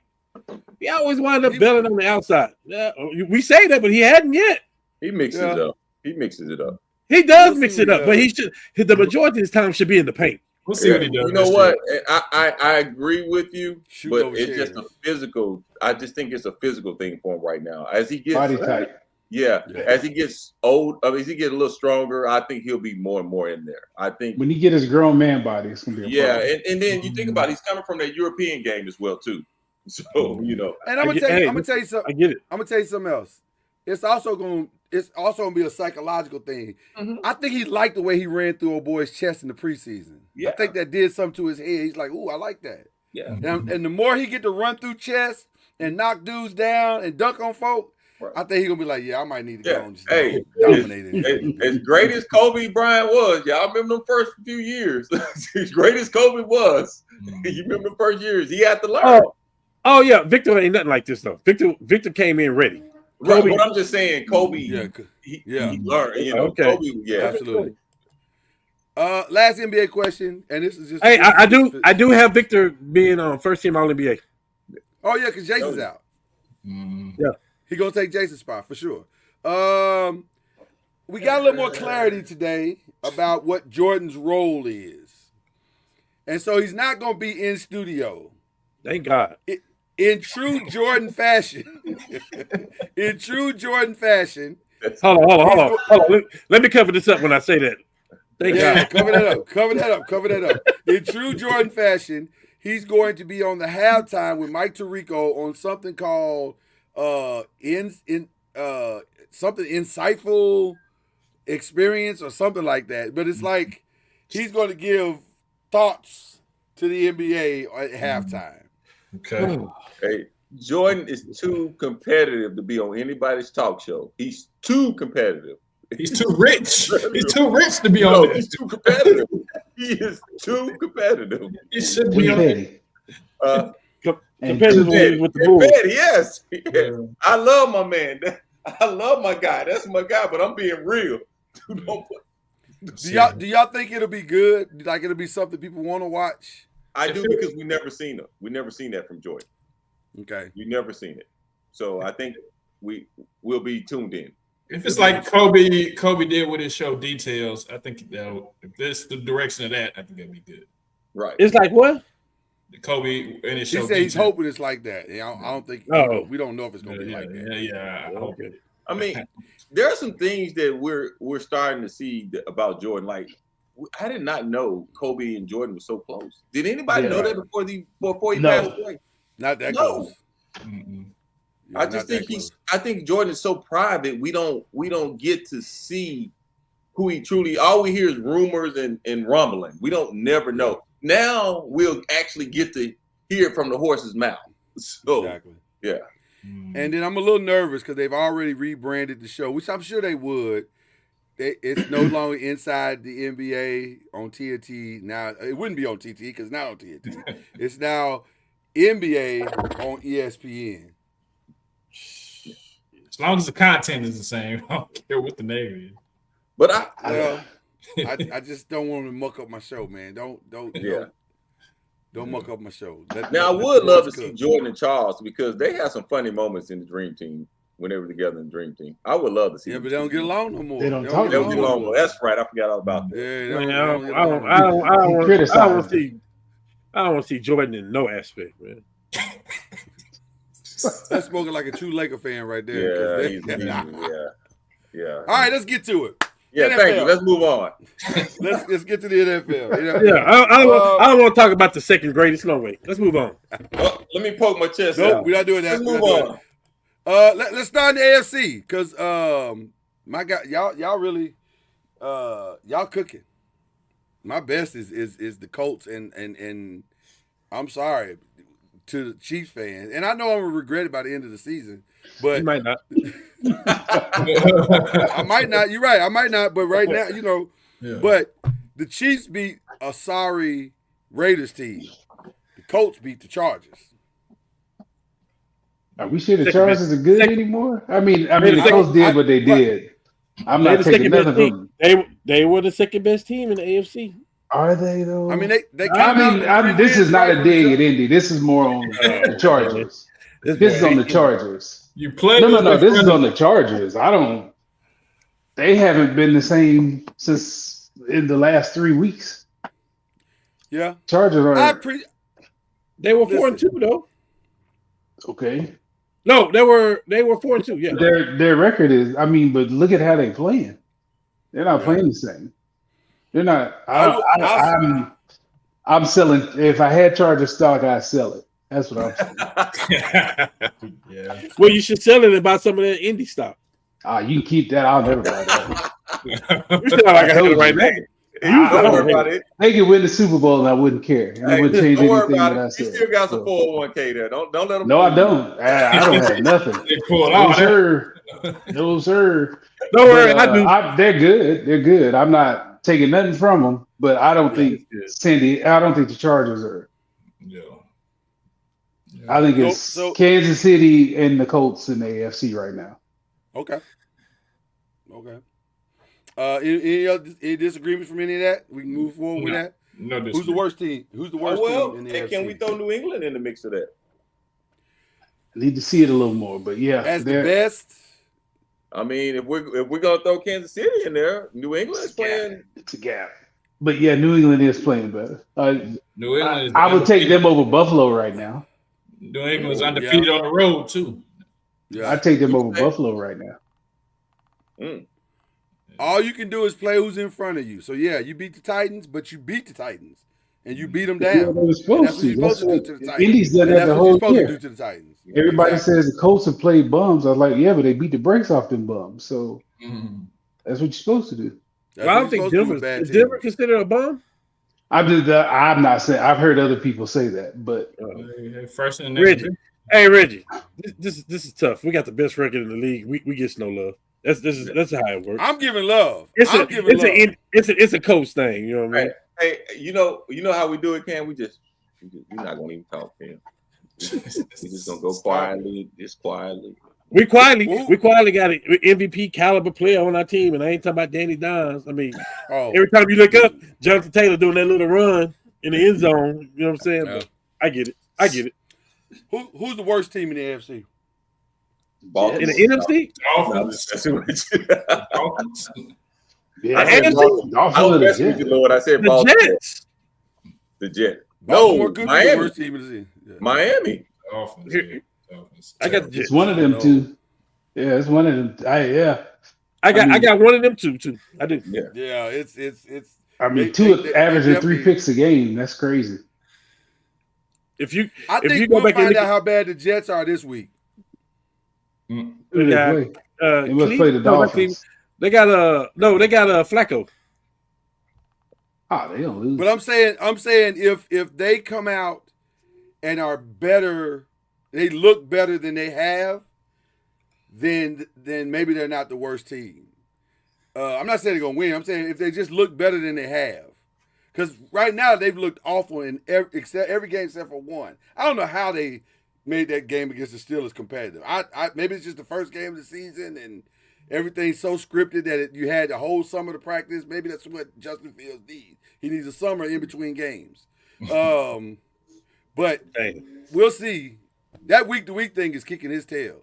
He always wind up bailing on the outside. Yeah, we say that, but he hadn't yet. He mixes Yeah. it up. He mixes it up. He does We'll mix see it what up, he but he should. The majority of his time should be in the paint. We'll see what he does. You know this what? year. I agree with you, Shooting but over it's just a chairs. physical. I just think it's a physical thing for him right now. As he gets body type. Yeah, Yeah. as he gets old, as he gets a little stronger, I think he'll be more and more in there. I think, When he get his grown man body, it's gonna be a yeah, problem. and then you think about it, he's coming from that European game as well too. So you know, And I'm gonna tell you something. I get it. I'm gonna tell you something else. It's also gonna be a psychological thing. Mhm. I think he liked the way he ran through old boy's chest in the preseason. Yeah. I think that did something to his head. He's like, "Ooh, I like that." yeah, And the more he get to run through chest and knock dudes down and dunk on folk, Right. I think he's gonna be like, "Yeah, I might need to Yeah. go and just Hey, dominate it." as great as Kobe Bryant was, y'all remember them first few years. As great as Kobe was, you remember the first years, he had to learn. Oh yeah, Victor ain't nothing like this though. Victor came in ready. Right, Kobe- but I'm just saying, Kobe, Yeah, he yeah. learned. You know, Okay. Kobe, yeah. Absolutely. Last NBA question, and this is just. Hey, I do have Victor being on first team All NBA. Oh yeah, because Jason's out. Mm. He gonna take Jason's spot for sure. We got a little more clarity today about what Jordan's role is, and so he's not gonna be in studio. Thank God. In true Jordan fashion, Hold on. Let me cover this up when I say that. Thank yeah, God. cover that up. In true Jordan fashion, he's going to be on the halftime with Mike Tirico on something called something insightful experience or something like that. But it's like he's going to give thoughts to the NBA at halftime. Okay. Hey, Jordan is too competitive to be on anybody's talk show. He's too competitive. He's too rich. He's too rich to be No, on this. he's too competitive. He is too competitive. He should be on Petty. Uh, And Competitive too- with the and Bulls. Petty, yes. Yes. I love my man. I love my guy. That's my guy, but I'm being real. Do y'all think it'll be good? Like it'll be something people want to watch? I do because we never seen it. We never seen that from Jordan. Okay. You never seen it. So I think we'll be tuned in. If it's like Kobe did with his show Details, I think if this the direction of that, I think that'd be good. Right. It's like what? Kobe in his He show. said he's Details. hoping it's like that. I don't think. Oh. We don't know if it's gonna be Yeah, like that. yeah. I hope it. I mean, there are some things that we're starting to see about Jordan. Like, I did not know Kobe and Jordan were so close. Did anybody Yeah. know that before he No. passed away? Not that No. close. Mm-mm. Yeah, I not just that think close. I think Jordan is so private. We don't get to see who he truly. All we hear is rumors and rumbling. We don't never know. Now we'll actually get to hear it from the horse's mouth. So Exactly. yeah. Mm. And then I'm a little nervous because they've already rebranded the show, which I'm sure they would. it's no longer inside the NBA on TNT now. It wouldn't be on TNT because it's not on TNT. It's now NBA on ESPN. As long as the content is the same, I don't care what the name is. But I just don't want to muck up my show, man. Don't muck up my show. Now I would love to see Jordan and Charles because they had some funny moments in the Dream Team when they were together in the Dream Team. I would love to see. Yeah, but they don't get along no more. They don't They don't get along. Well, that's right. I forgot all about that. Yeah, Man, they I don't don't get along. want to see Jordan in no aspect, man. That's smoking like a true Laker fan right there. Yeah. All right, let's get to it. Yeah, NFL. thank you. Let's move on. Let's get to the NFL. Yeah, I don't want to talk about the second greatest. No way. Let's move on. Oh, let me poke my chest Nope, out. we're not doing that. Let's move We're not doing on. that. Let's start in the AFC because my God, y'all really y'all cooking. My best is the Colts and I'm sorry to the Chiefs fans, and I know I'm gonna regret it by the end of the season, but You might not. I might not. You're right. I might not, but right now, Yeah. But the Chiefs beat a sorry Raiders team. The Colts beat the Chargers. Are we sure the Chargers are good anymore? I mean, the I- Colts I- did what they did. I'm They not the taking second nothing best from team. them. They were the second best team in the AFC. Are they though? I mean, they. This is not a dig at Indy. This is more on the Chargers. This is on the Chargers. You play. No. This is on the Chargers. They haven't been the same since in the last 3 weeks. Yeah, Chargers are They were 4-2 though. okay. No, they were 4-2. Yeah. Their record is. But look at how they playing. They're not playing the same. They're not. I'm selling. If I had Charger stock, I'd sell it. That's what I'm saying. Yeah. Well, you should sell it and buy some of that indie stock. You can keep that. I'll never buy that. You sound like I had it right now. Don't worry about it. They could win the Super Bowl and I wouldn't care. And it wouldn't change Don't worry anything about that I it. You said. still got some So- 401k there. Don't let them. No, I don't. I don't have nothing. They pulled No, out. sir. No, sir. Don't worry, But, I do. they're good. They're good. I'm not taking nothing from them, but I don't think I don't think the Chargers are. Yeah. I think it's So- Kansas City and the Colts in the AFC right now. Okay. Any disagreements from any of that? We can move forward with No. that. No. Who's the worst team? Who's the worst Well, team in the hey, AFC? can we throw New England in the mix of that? I need to see it a little more, but yeah, as the they're- best? I mean, if we're gonna throw Kansas City in there, New England is playing. it's a gap. But yeah, New England is playing better. New England is I would take them over Buffalo right now. New England's undefeated on the road too. Yeah. I'd take them over Okay. Buffalo right now. All you can do is play who's in front of you. So yeah, you beat the Titans, but you beat the Titans and you beat them Yeah, down. they were And that's supposed what to. you're supposed to do That's to the what Titans. Indy's done And that that's the what you're whole supposed to year. do to the Titans. Everybody Exactly. says the Colts have played bums. I was like, yeah, but they beat the brakes off them bums. So Mhm. that's what you're supposed to do. That's Well, I what don't think you're supposed to do Denver with bad is Denver teams. considered a bum. I'm not saying. I've heard other people say that, but Hey, first in the Reggie. nation. Hey Reggie, this is tough. We got the best record in the league. We get no love. That's how it works. I'm giving love. It's a coach thing. You know what I mean? Hey, you know how we do it, Cam? We're not gonna even talk, Cam. We just gonna go quietly, just quietly. We quietly Who- got an MVP caliber player on our team, and I ain't talking about Danny Dimes. I mean, Oh, every time you look up, Jonathan Taylor doing that little run in the end zone. You know what I'm saying? Yeah. But I get it. who's the worst team in the AFC? Baltimore. In the NFC, Dolphins. Dolphins. yeah, I said NFC? Baltimore. I Dolphins was are messing with legit. you, Lord. I said the Baltimore. Jets. The Jet. Baltimore No, could be the Miami. worst team in the season. Yeah. Miami. Dolphins. Here- Yeah. Dolphins. I got the It's Jets. one of them No. two. Yeah, it's one of them. I mean- got one of them too. I do. Yeah, it's. I mean, They- two they averaging definitely- 3 picks a game. That's crazy. If you I If you think go we'll back and find look out how bad the Jets are this week. Mm. Who do they Yeah. play? They must Cleveland- play the no, not Dolphins. Cleveland. They got Flacco. They don't lose. But I'm saying if they come out and are better, they look better than they have, then maybe they're not the worst team. I'm not saying they're gonna win. I'm saying if they just look better than they have. Because right now they've looked awful in every game except for one. I don't know how they made that game against the Steelers competitive. Maybe it's just the first game of the season and everything's so scripted that you had the whole summer to practice. Maybe that's what Justin Fields needs. He needs a summer in between games. But we'll see. That week-to-week thing is kicking his tail.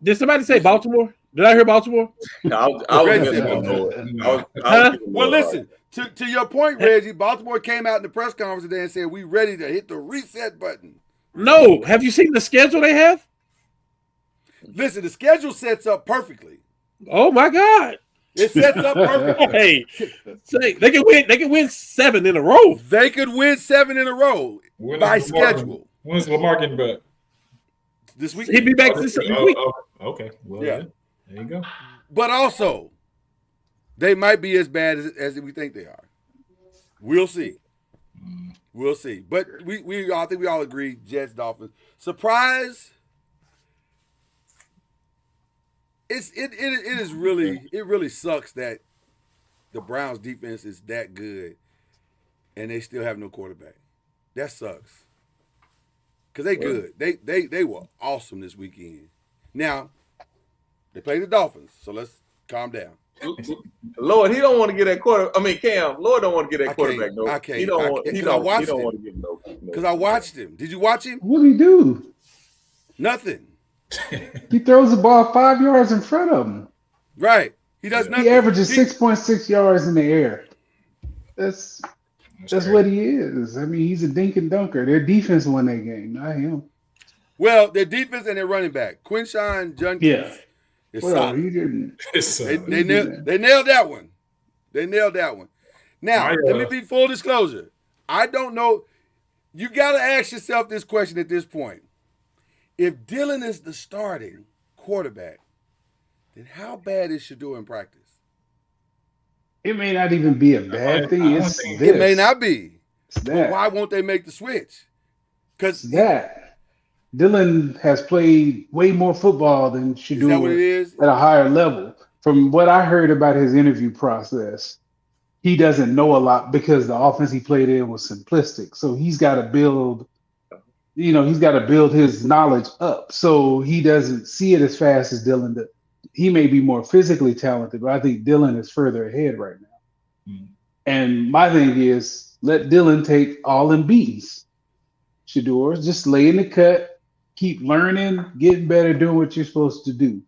Did somebody say Baltimore? Did I hear Baltimore? No, Well, listen, to your point, Reggie, Baltimore came out in the press conference today and said, we ready to hit the reset button. No. Have you seen the schedule they have? Listen, the schedule sets up perfectly. Oh, my God. It sets up perfectly. Hey, say they can win 7 in a row. They could win 7 in a row by schedule. When's Lamar getting back? This week. He'd be back this week. Okay. Well, Yeah. There you go. But also, they might be as bad as we think they are. We'll see. We'll see. But I think we all agree, Jets, Dolphins. Surprise. It really sucks that the Browns defense is that good and they still have no quarterback. That sucks. Because they good. They were awesome this weekend. Now, they play the Dolphins, so let's calm down. Lord, he don't want to get that quarter. I mean, Cam, Lord don't want to get that I quarterback. Can't. No, I can't. He don't want. He don't want to get no. Because I watched him. Did you watch him? What do he do? Nothing. He throws the ball 5 yards in front of him. Right. He does nothing. He averages 6.6 yards in the air. That's what he is. I mean, he's a dink and dunker. Their defense won that game, not him. Well, their defense and their running back, Quinshawn Judkins, is solid. He didn't. They nailed that one. They nailed that one. Now, let me be full disclosure. I don't know. You got to ask yourself this question at this point. If Dillon is the starting quarterback, then how bad is Shador in practice? It may not even be a bad thing. It may not be. It's But that. why won't they make the switch? Because Dillon has played way more football than is Shador that what it is? at a higher level. From what I heard about his interview process, he doesn't know a lot because the offense he played in was simplistic. So he's got to build his knowledge up. So he doesn't see it as fast as Dillon does. He may be more physically talented, but I think Dillon is further ahead right now. Mm. And my thing is, let Dillon take all them beatings. Shador, just lay in the cut, keep learning, getting better, doing what you're supposed to do.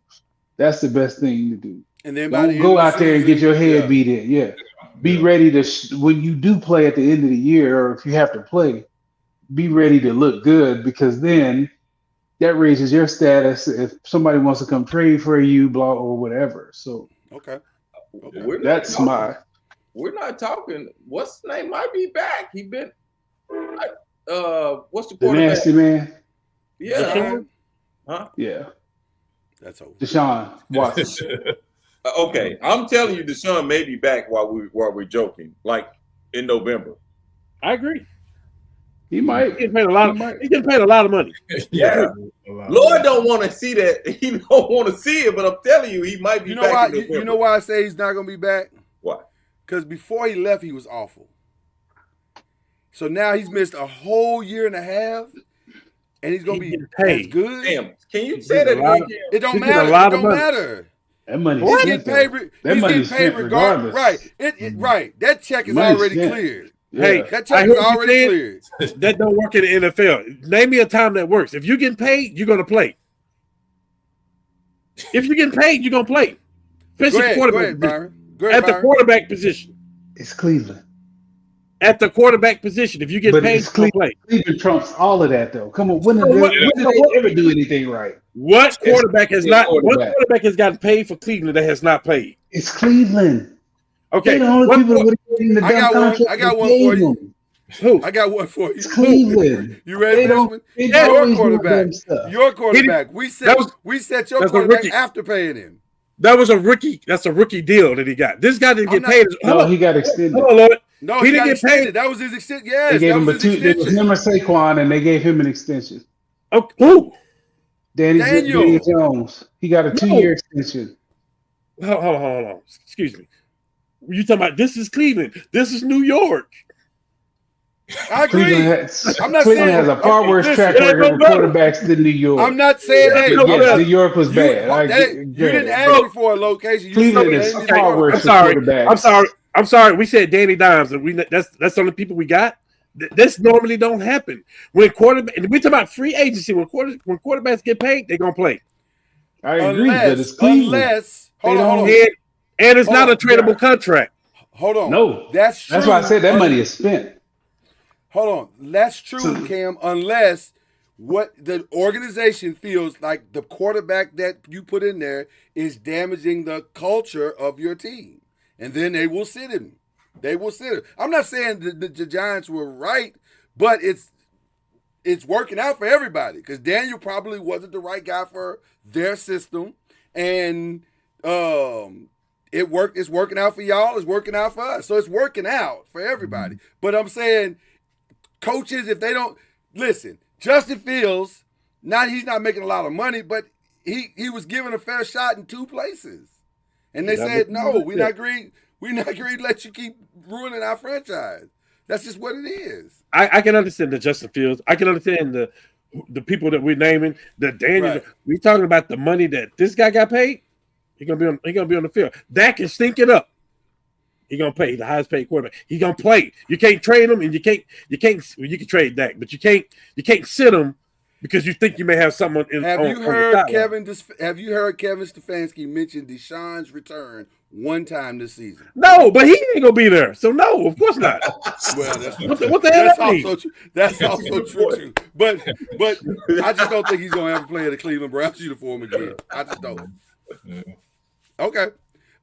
That's the best thing to do. And then by the Don't end go of the out there and get your head season, beat in. Yeah. Be ready to, when you do play at the end of the year, or if you have to play, be ready to look good, because then that raises your status if somebody wants to come trade for you, blah, or whatever. So Okay. We're not talking. What's his name? Might be back. He been. What's the the quarterback? nasty man. Yeah. Deshaun? Huh? Yeah. That's over. Deshaun Watson. Okay, I'm telling you, Deshaun may be back while we're joking, like in November. I agree. He might. He getting paid a lot of money. Yeah. Lord don't want to see that. He don't want to see it, but I'm telling you, he might be You know back why? in November. You know why I say he's not going to be back? Why? Because before he left, he was awful. So now he's missed a whole year and a half, and he's going to be paid. as good. Damn, can you say that lot again? of- It don't He's getting matter. a lot It of don't money. matter. That money. He's getting paid. He's getting paid regardless. Right. Right. That check is Money's already spent. cleared. Hey, That I check heard is you already said cleared. that don't work in the NFL. Name me a time that works. If you're getting paid, you're gonna play. If you're getting paid, you're gonna play. Especially Go quarterback ahead, position. Byron. Go ahead, At the Byron. quarterback position. It's Cleveland. At the quarterback position, if you get But paid, it's you're gonna play. Cleveland trumps all of that, though. Come on, when So did what- they ever do anything right? What quarterback has it's not? What quarterback. quarterback has gotten paid for Cleveland that has not played? It's Cleveland. Okay, They're the only what- people that would have given the I got dumb one. contract I got they one gave for you. them. who? I got one for It's you. Cleveland. You ready They for this don't. one? They Your always do quarterback. dumb stuff. Your quarterback. We set your that's a quarterback rookie. after paying him. That was a rookie. That's a rookie deal that he got. This guy didn't I'm get not- paid. No, he got extended. Hold on, Lord. No, He he didn't got get extended. paid. That was his extension. Yes, They gave that him was his it was extension. him or Saquon, and they gave him an extension. Okay. Who? Daniel Daniel. Jones. He got a 2-year extension. Hold on. Excuse me. You talking about this is Cleveland? This is New York. I agree. I'm not Cleveland saying has a far worse track record with quarterbacks than New York. I'm not saying that. Yes, New York was bad. You didn't ask me for a location. You Cleveland is far worse with quarterbacks. I'm sorry. We said Danny Dimes, and that's the only people we got. This normally don't happen when quarterback. And we're talking about free agency. When quarterbacks get paid, they're gonna play. I agree, but it's Cleveland. Hold on. And it's not a tradable contract. Hold on. No, that's true. That's why I said that money is spent. Hold on. That's true, Cam, unless what the organization feels like the quarterback that you put in there is damaging the culture of your team. And then they will sit him. I'm not saying the Giants were right, but it's working out for everybody because Daniel probably wasn't the right guy for their system. And it's working out for y'all. It's working out for us. So it's working out for everybody. But I'm saying coaches, if they don't listen, Justin Fields, he's not making a lot of money, but he was given a fair shot in 2 places. And they said, no, we're not agreed to let you keep ruining our franchise. That's just what it is. I can understand the Justin Fields. I can understand the people that we're naming, the Daniel. Right. We're talking about the money that this guy got paid. He's gonna be on the field. Dak can stink it up. He's gonna pay the highest paid quarterback. He's gonna play. You can't trade him, and you can trade Dak, but you can't sit him because you think you may have someone in. Have you heard Kevin Stefanski mention Deshaun's return one time this season? No, but he ain't gonna be there. So no, of course not. Well, what the hell? That's also true too. But I just don't think he's gonna ever play in the Cleveland Browns uniform again. I just don't. Okay.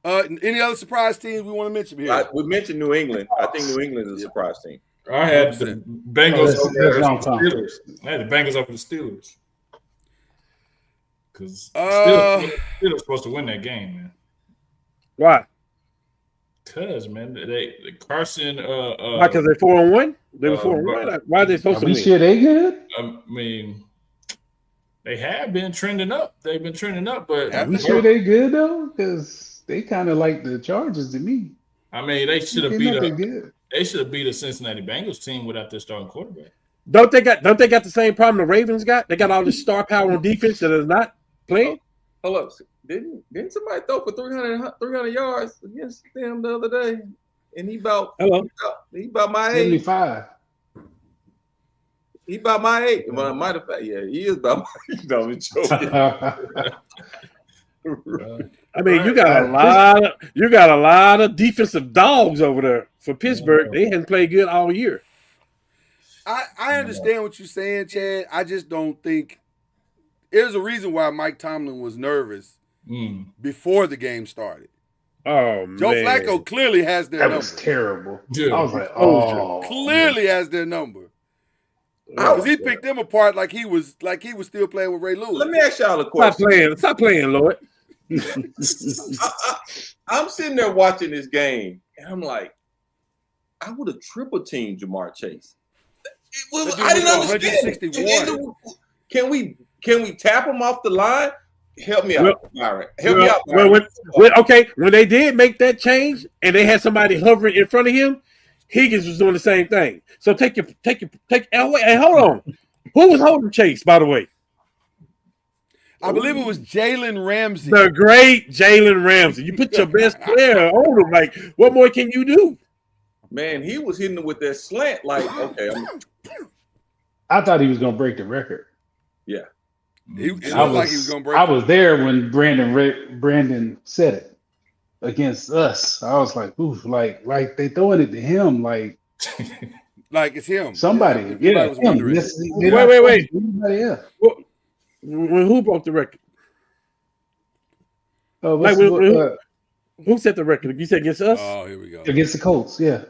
Any other surprise teams we want to mention here? We mentioned New England. I think New England is a surprise team. I had the Bengals over the Steelers. I had the Bengals over the Steelers. Because Steelers supposed to win that game, man. Why? Because, man, Carson. Why? Because they're 4-1. They were 4-1. Why are they supposed to win? Are we sure they good? I mean, they have been trending up. They've been trending up, but are we sure they good though? Because they kind of like the Chargers to me. I mean, they should have beat a Cincinnati Bengals team without their starting quarterback. Don't they got the same problem the Ravens got? They got all this star power on defense that is not playing. Hold up. Didn't somebody throw for 300 yards against them the other day? And he about my age. 75. He about my age. Well, matter of fact, yeah, he is about my age. No, I'm joking. I mean, you got a lot of defensive dogs over there for Pittsburgh. They hadn't played good all year. I understand what you're saying, Chad. I just don't think there's a reason why Mike Tomlin was nervous before the game started. Oh, Joe Flacco clearly has their number. That was terrible. Dude. I was like, clearly has their number. Because he picked them apart like he was still playing with Ray Lewis. Let me ask y'all a question. Stop playing, Lord. I'm sitting there watching this game, and I'm like, I would have triple teamed Jamar Chase. I didn't understand. 161. Can we tap him off the line? Help me out, Byron. Help me out, Byron. When they did make that change and they had somebody hovering in front of him, Higgins was doing the same thing. So take. Hey, hold on. Who was holding Chase, by the way? I believe it was Jalen Ramsey. The great Jalen Ramsey. You put your best player on him. Like, what more can you do? Man, he was hitting it with that slant. Like, okay. I thought he was going to break the record. Yeah. I was there when Brandon said it against us. I was like, ooh, like they throwing it to him, like it's him. Somebody, was wondering. Wait. Anybody else? Who broke the record? Who set the record? You said against us? Oh, here we go. Against the Colts, yeah.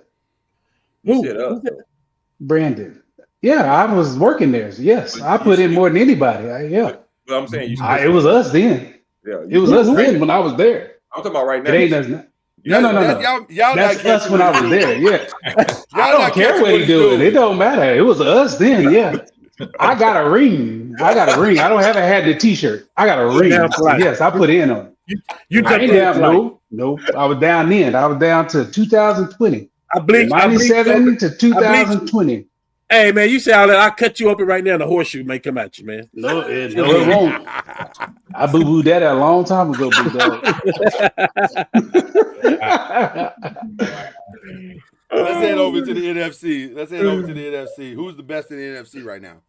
Who? Brandon. Yeah, I was working there. Yes, I put in more than anybody. But I'm saying it was us then. Yeah, it was us then when I was there. I'm talking about right now. It ain't us. No. Y'all that's us when I was there. Yeah, I don't care what he doing. It don't matter. It was us then. Yeah, I got a ring. I don't haven't had the T-shirt. I got a ring. Yes, I put in on it. You I took ain't that down. flight. Nope. I was down then. I was down to 2020. I bleached. 97 to 2020. Hey man, you say all that. I'll cut you open right now and the horseshoe may come at you, man. No, it won't. I boo-booed that a long time ago, big dog. Let's head over to the NFC. Who's the best in the NFC right now?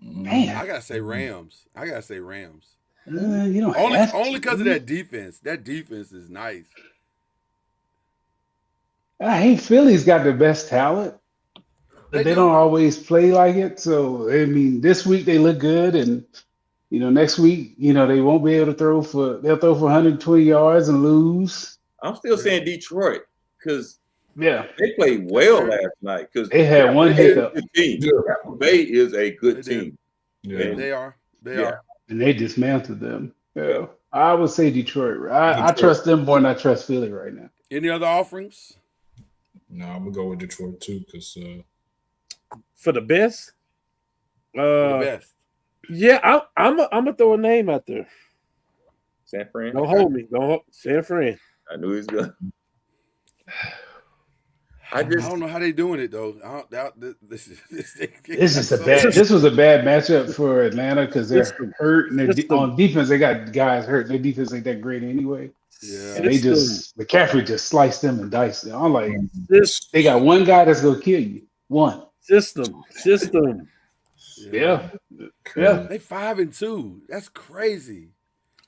Man, I gotta say Rams. you don't Only have to. because of that defense. That defense is nice. I hate Philly's got the best talent, but they do. don't always play like it. So I mean, this week they look good, and next week, they won't be able to throw for. They'll throw for 120 yards and lose. I'm still saying Detroit because Yeah, they played well last night. Because they had one hiccup, team. Bay is a good team. Yeah. They are. Yeah. and they dismantled them. Yeah, I would say Detroit. I trust them more than I trust Philly right now. Any other offerings? No, I'm gonna go with Detroit too, because For the best? The best. Yeah, I'm gonna throw a name out there. San Fran. Don't hold me. San Fran. I knew he was good. I don't know how they doing it though. This was a bad matchup for Atlanta because they're hurt and on defense they got guys hurt. Their defense ain't that great anyway. Yeah. And McCaffrey just sliced them and diced them. I'm like, they got one guy that's gonna kill you. One system. Yeah. They 5-2. That's crazy.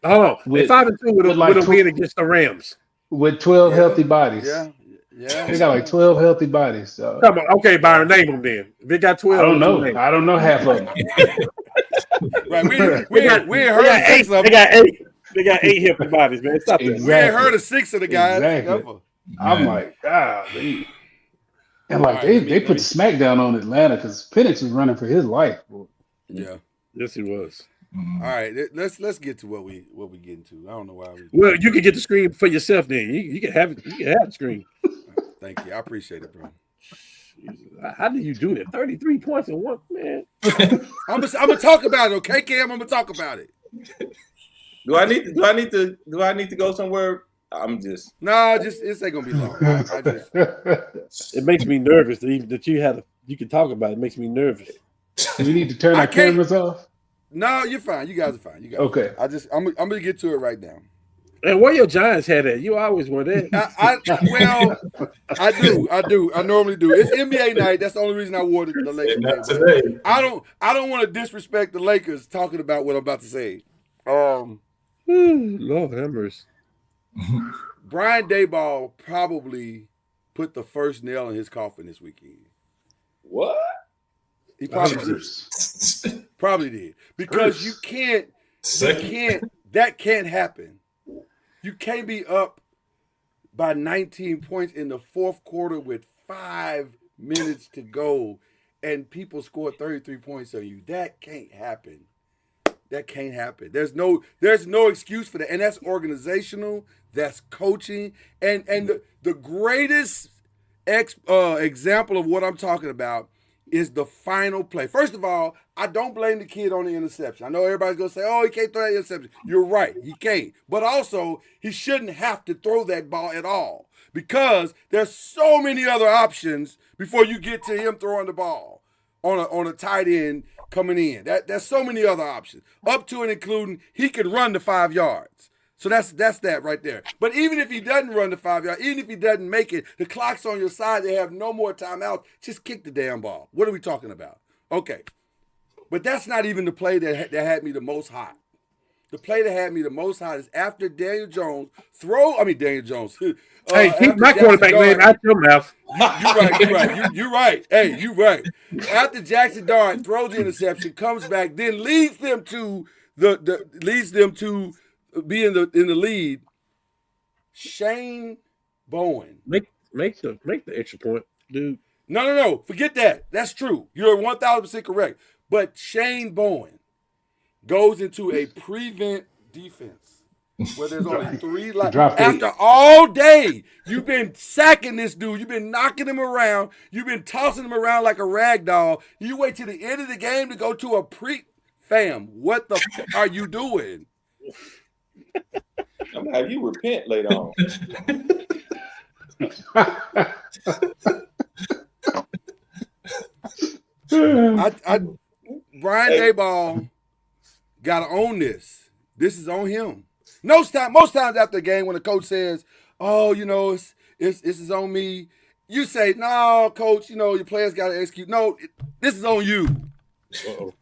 Oh, they 5-2 with a win against the Rams with 12 healthy bodies. Yeah. They got like 12 healthy bodies. So. Come on, okay, Byron, name them then. If they got 12, I don't know half of them. Right, we ain't heard 6 of them. They got 8. They got 8 healthy bodies, man. Stop that. We ain't heard of 6 of the guys. Exactly. I'm like, golly. And like they put the smackdown on Atlanta because Penix was running for his life. Yeah. Yes, he was. All right, let's get to what we getting to. I don't know why. Well, you can get the screen for yourself. Then you can have it. You can have the screen. Thank you. I appreciate it, bro. How do you do that? 33 points in one man. I'm gonna talk about it, okay, Cam? I'm gonna talk about it. Do I need to go somewhere? I'm just it ain't gonna be long. It makes me nervous that you can talk about it. It makes me nervous. Do we need to turn our cameras off? No, you're fine. You guys are fine. Okay. I'm gonna get to it right now. And where your Giants had at? You always were there. I do. I normally do. It's NBA night. That's the only reason I wore the Lakers. not today. I don't want to disrespect the Lakers talking about what I'm about to say. Lord have mercy. Brian Daboll probably put the first nail in his coffin this weekend. what? He probably did. Because that can't happen. You can't be up by 19 points in the fourth quarter with 5 minutes to go and people score 33 points on you. That can't happen. That can't happen. There's no excuse for that. And that's organizational, that's coaching, and the greatest example of what I'm talking about is the final play. First of all, I don't blame the kid on the interception. I know everybody's going to say, oh, he can't throw that interception. You're right, he can't. But also, he shouldn't have to throw that ball at all because there's so many other options before you get to him throwing the ball on a tight end coming in. There's so many other options, up to and including he could run the 5 yards. So that's that right there. But even if he doesn't run the 5 yards, even if he doesn't make it, the clock's on your side. They have no more timeouts. Just kick the damn ball. What are we talking about? Okay. But that's not even the play that had me the most hot. The play that had me the most hot is after Daniel Jones Daniel Jones. Hey, keep my quarterback name out your mouth. You're right. Hey, you're right. After Jackson Dart throws the interception, comes back, then leads them to be in the lead. Shane Bowen. Make the extra point, dude. No. Forget that. That's true. You're 1,000% correct. But Shane Bowen goes into a prevent defense where there's only 3 lines. After all day, you've been sacking this dude. You've been knocking him around. You've been tossing him around like a rag doll. You wait till the end of the game to go to a fam, what the are you doing? I'm gonna have you repent later on. Brian Daboll gotta own this. This is on him. Most times after the game, when the coach says, "Oh, you know, this is on me," you say, "No, coach, you know your players gotta execute." No, this is on you. Uh-oh.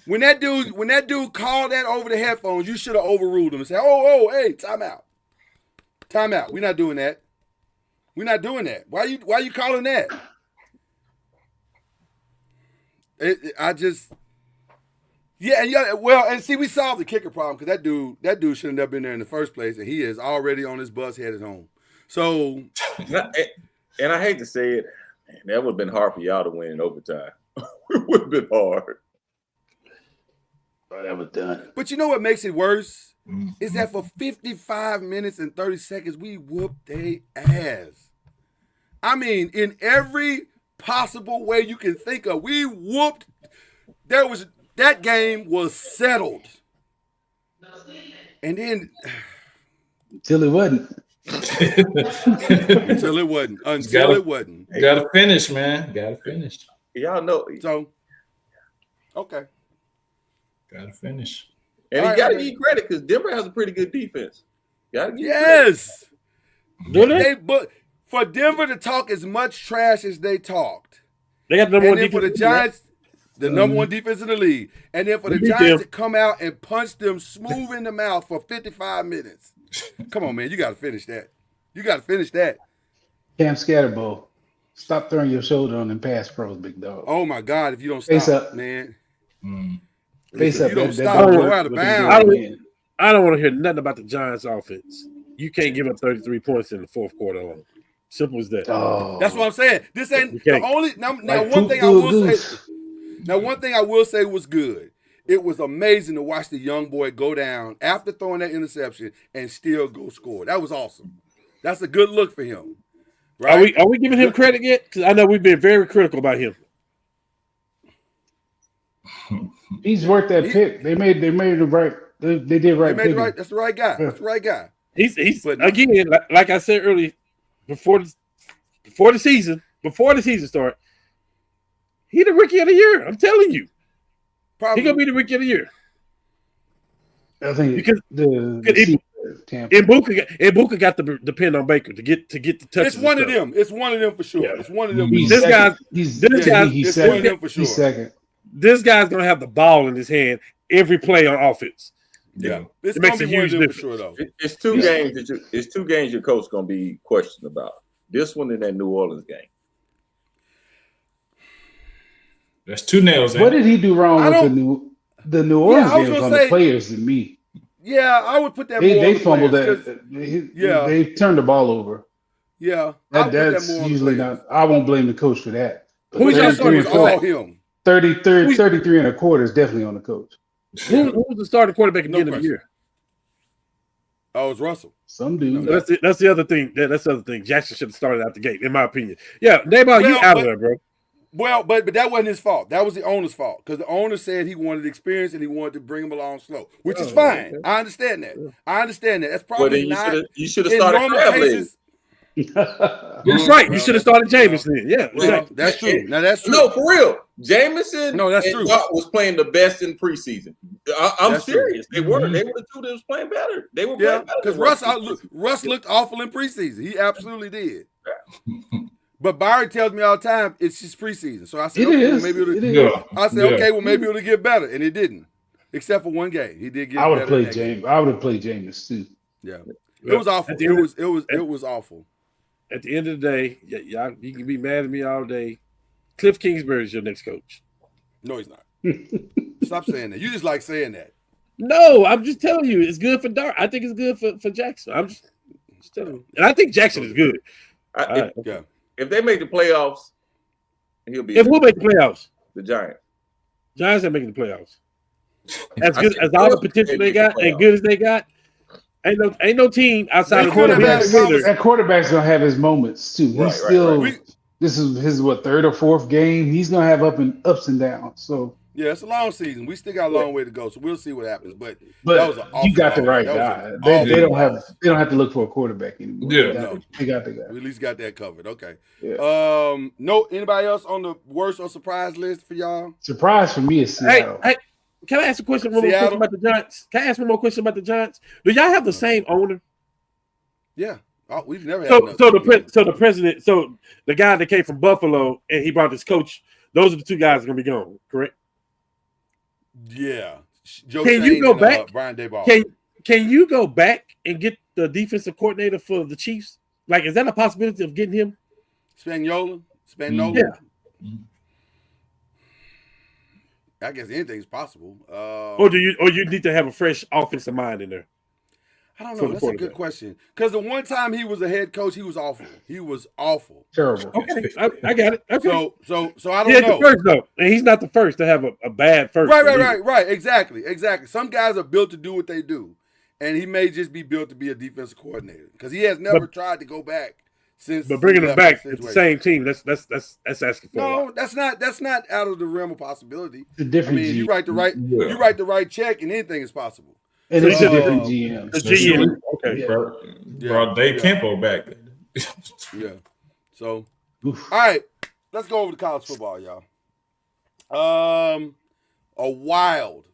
When that dude called that over the headphones, you should have overruled him and said, "Oh, hey, timeout. We're not doing that. We're not doing that. Why you calling that?" And see, we solved the kicker problem because that dude should have never been there in the first place, and he is already on his bus headed home. So, and I hate to say it, man, that would have been hard for y'all to win in overtime. It would have been hard. Oh, that was done. But you know what makes it worse is that for 55 minutes and 30 seconds, we whooped their ass. I mean, in every possible way you can think of, we whooped. That game was settled, and then Until it wasn't. until it wasn't. Gotta finish, man. Gotta finish. Y'all know. So, okay. Gotta finish. And All you right, got to I mean- give credit because Denver has a pretty good defense. Got to give Yes. Do they? But for Denver to talk as much trash as they talked, They got the number and one then for the defense. Giants, the number one defense in the league, and then for the Beat Giants them. to come out and punch them smooth in the mouth for 55 minutes. Come on, man. You got to finish that. Cam Scatterbo, stop throwing your shoulder on them pass pros, big dog. Oh, my God. If you don't Face stop, up. man. Face If up. you don't that stop, don't go work out of with them bounds. doing it. I don't want to hear nothing about the Giants offense. You can't give up 33 points in the fourth quarter alone. Simple as that. Oh, That's what I'm saying. This ain't You the can't. only. Now Like one poop thing I through a will goose. say. Now, one thing I will say was good. It was amazing to watch the young boy go down after throwing that interception and still go score. That was awesome. That's a good look for him. Right? Are we giving him credit yet? Because I know we've been very critical about him. he's worked that pick. They made the right. They did They right. made the picking. right. That's the right guy. That's the right guy. He's But- again, like I said earlier, before the season started, he the rookie of the year. I'm telling you, Probably. he gonna be the rookie of the year. I think Because the Tampa. Ibuka got to depend on Baker to get the touches. It's one of and stuff. them. It's one of them for sure. Yeah. It's one of them. He's This for sure. guy- second. He's this yeah, guy- he's it's one of second. them for sure. He's second. This guy's gonna have the ball in his hand every play on offense. Yeah. It's It makes gonna a be one of huge them for difference. sure, though. It's two games. It's two games your coach gonna be questioned about. This one and that New Orleans game. That's two nails. What did he do wrong I with don't- the New Orleans I was games gonna on say- the players than me? Yeah, I would put that more They on the fumbled players, that. 'cause- Yeah. They turned the ball over. Yeah. I would That, put that that's more on the usually players. not. I won't blame the coach for that. But Who is that 33 It's and all 40 him. 33 and a quarter is definitely on the coach. Who was the starting quarterback at the No beginning of the year? Oh, it's Russell. Some dude. That's the other thing. That's the other thing. Jackson should have started out the gate, in my opinion. Yeah, Dayball, you Well, out but- of there, bro. Well, but that wasn't his fault. That was the owner's fault because the owner said he wanted experience and he wanted to bring him along slow, which is Oh, fine. okay. I understand that. I understand that. That's Well, probably then not you should have in started normal Crabtree. cases. That's right. You should have started Jameson then. Yeah, Well, right. that's true. Now that's true. No, for real. Jameson No, that's and true. Doc was playing the best in preseason. I'm That's true. serious. They were. They were the two that was playing better. They were Yeah, playing better. because than Russ looked awful in preseason. He absolutely did. But Byron tells me all the time it's just preseason. So I said, It okay, is. well, maybe it'll. It is. Yeah. I said, Yeah. okay, well maybe it'll get better, and it didn't. Except for one game, he did get. I would better have played that game. James. I would have played James too. Yeah, it was awful. At the It end was of- it was awful. At the end of the day, y'all, you can be mad at me all day. Cliff Kingsbury is your next coach. No, he's not. Stop saying that. You just like saying that. No, I'm just telling you, it's good for Dart. I think it's good for Jackson. I'm just telling you. And I think Jackson is good. All right. Yeah. If they make the playoffs, he'll be If we'll make the playoffs, the Giants. Giants are making the playoffs. As I good said as all the if potential they they make the got, and playoffs. good as they got, ain't no team outside They of could have had quarterback. a conversation. That quarterback's gonna have his moments too. He's Right, still. right. This is his third or fourth game. He's gonna have ups and downs. So Yeah, it's a long season. We still got a long way to go, so we'll see what happens. But that But was an awful you got the loss. right That was guy. an They awful don't loss. have to look for a quarterback anymore. Yeah. They got the guy. We at least got that covered. Okay. Yeah. No, anybody else on the worst or surprise list for y'all? Surprise for me is Seattle. Hey, can I ask a question? One more Seattle? question about the Giants? Can I ask one more question about the Giants? Do y'all have the same owner? Yeah. Oh, we've never had So enough. the president, so the guy that came from Buffalo and he brought his coach. Those are the two guys that are gonna be gone, correct? Yeah. Joe Can you Shane go and, back? Brian Daboll. Can you go back and get the defensive coordinator for the Chiefs? Like, is that a possibility of getting him? Spagnola? Spagnola? Yeah. I guess anything's possible. Or you need to have a fresh offensive mind in there? I don't for know. the That's a good quarterback? question. Because the one time he was a head coach, he was awful. He was awful. Terrible. Okay, I got it. Okay. So I don't He had know. the first though, and he's not the first to have a bad first. Right. Exactly. Some guys are built to do what they do, and he may just be built to be a defensive coordinator because he has never tried to go back since. But bringing he him left back the at the situation. same team, that's asking for a lot. No, that's not out of the realm of possibility. It's a I different mean, you GM. write the right check, and anything is possible. And So it's he a said- different GM. The GM, okay. Yeah. Brought Dave Campo back. Yeah. So, Oof. all right, let's go over to college football, y'all. A wild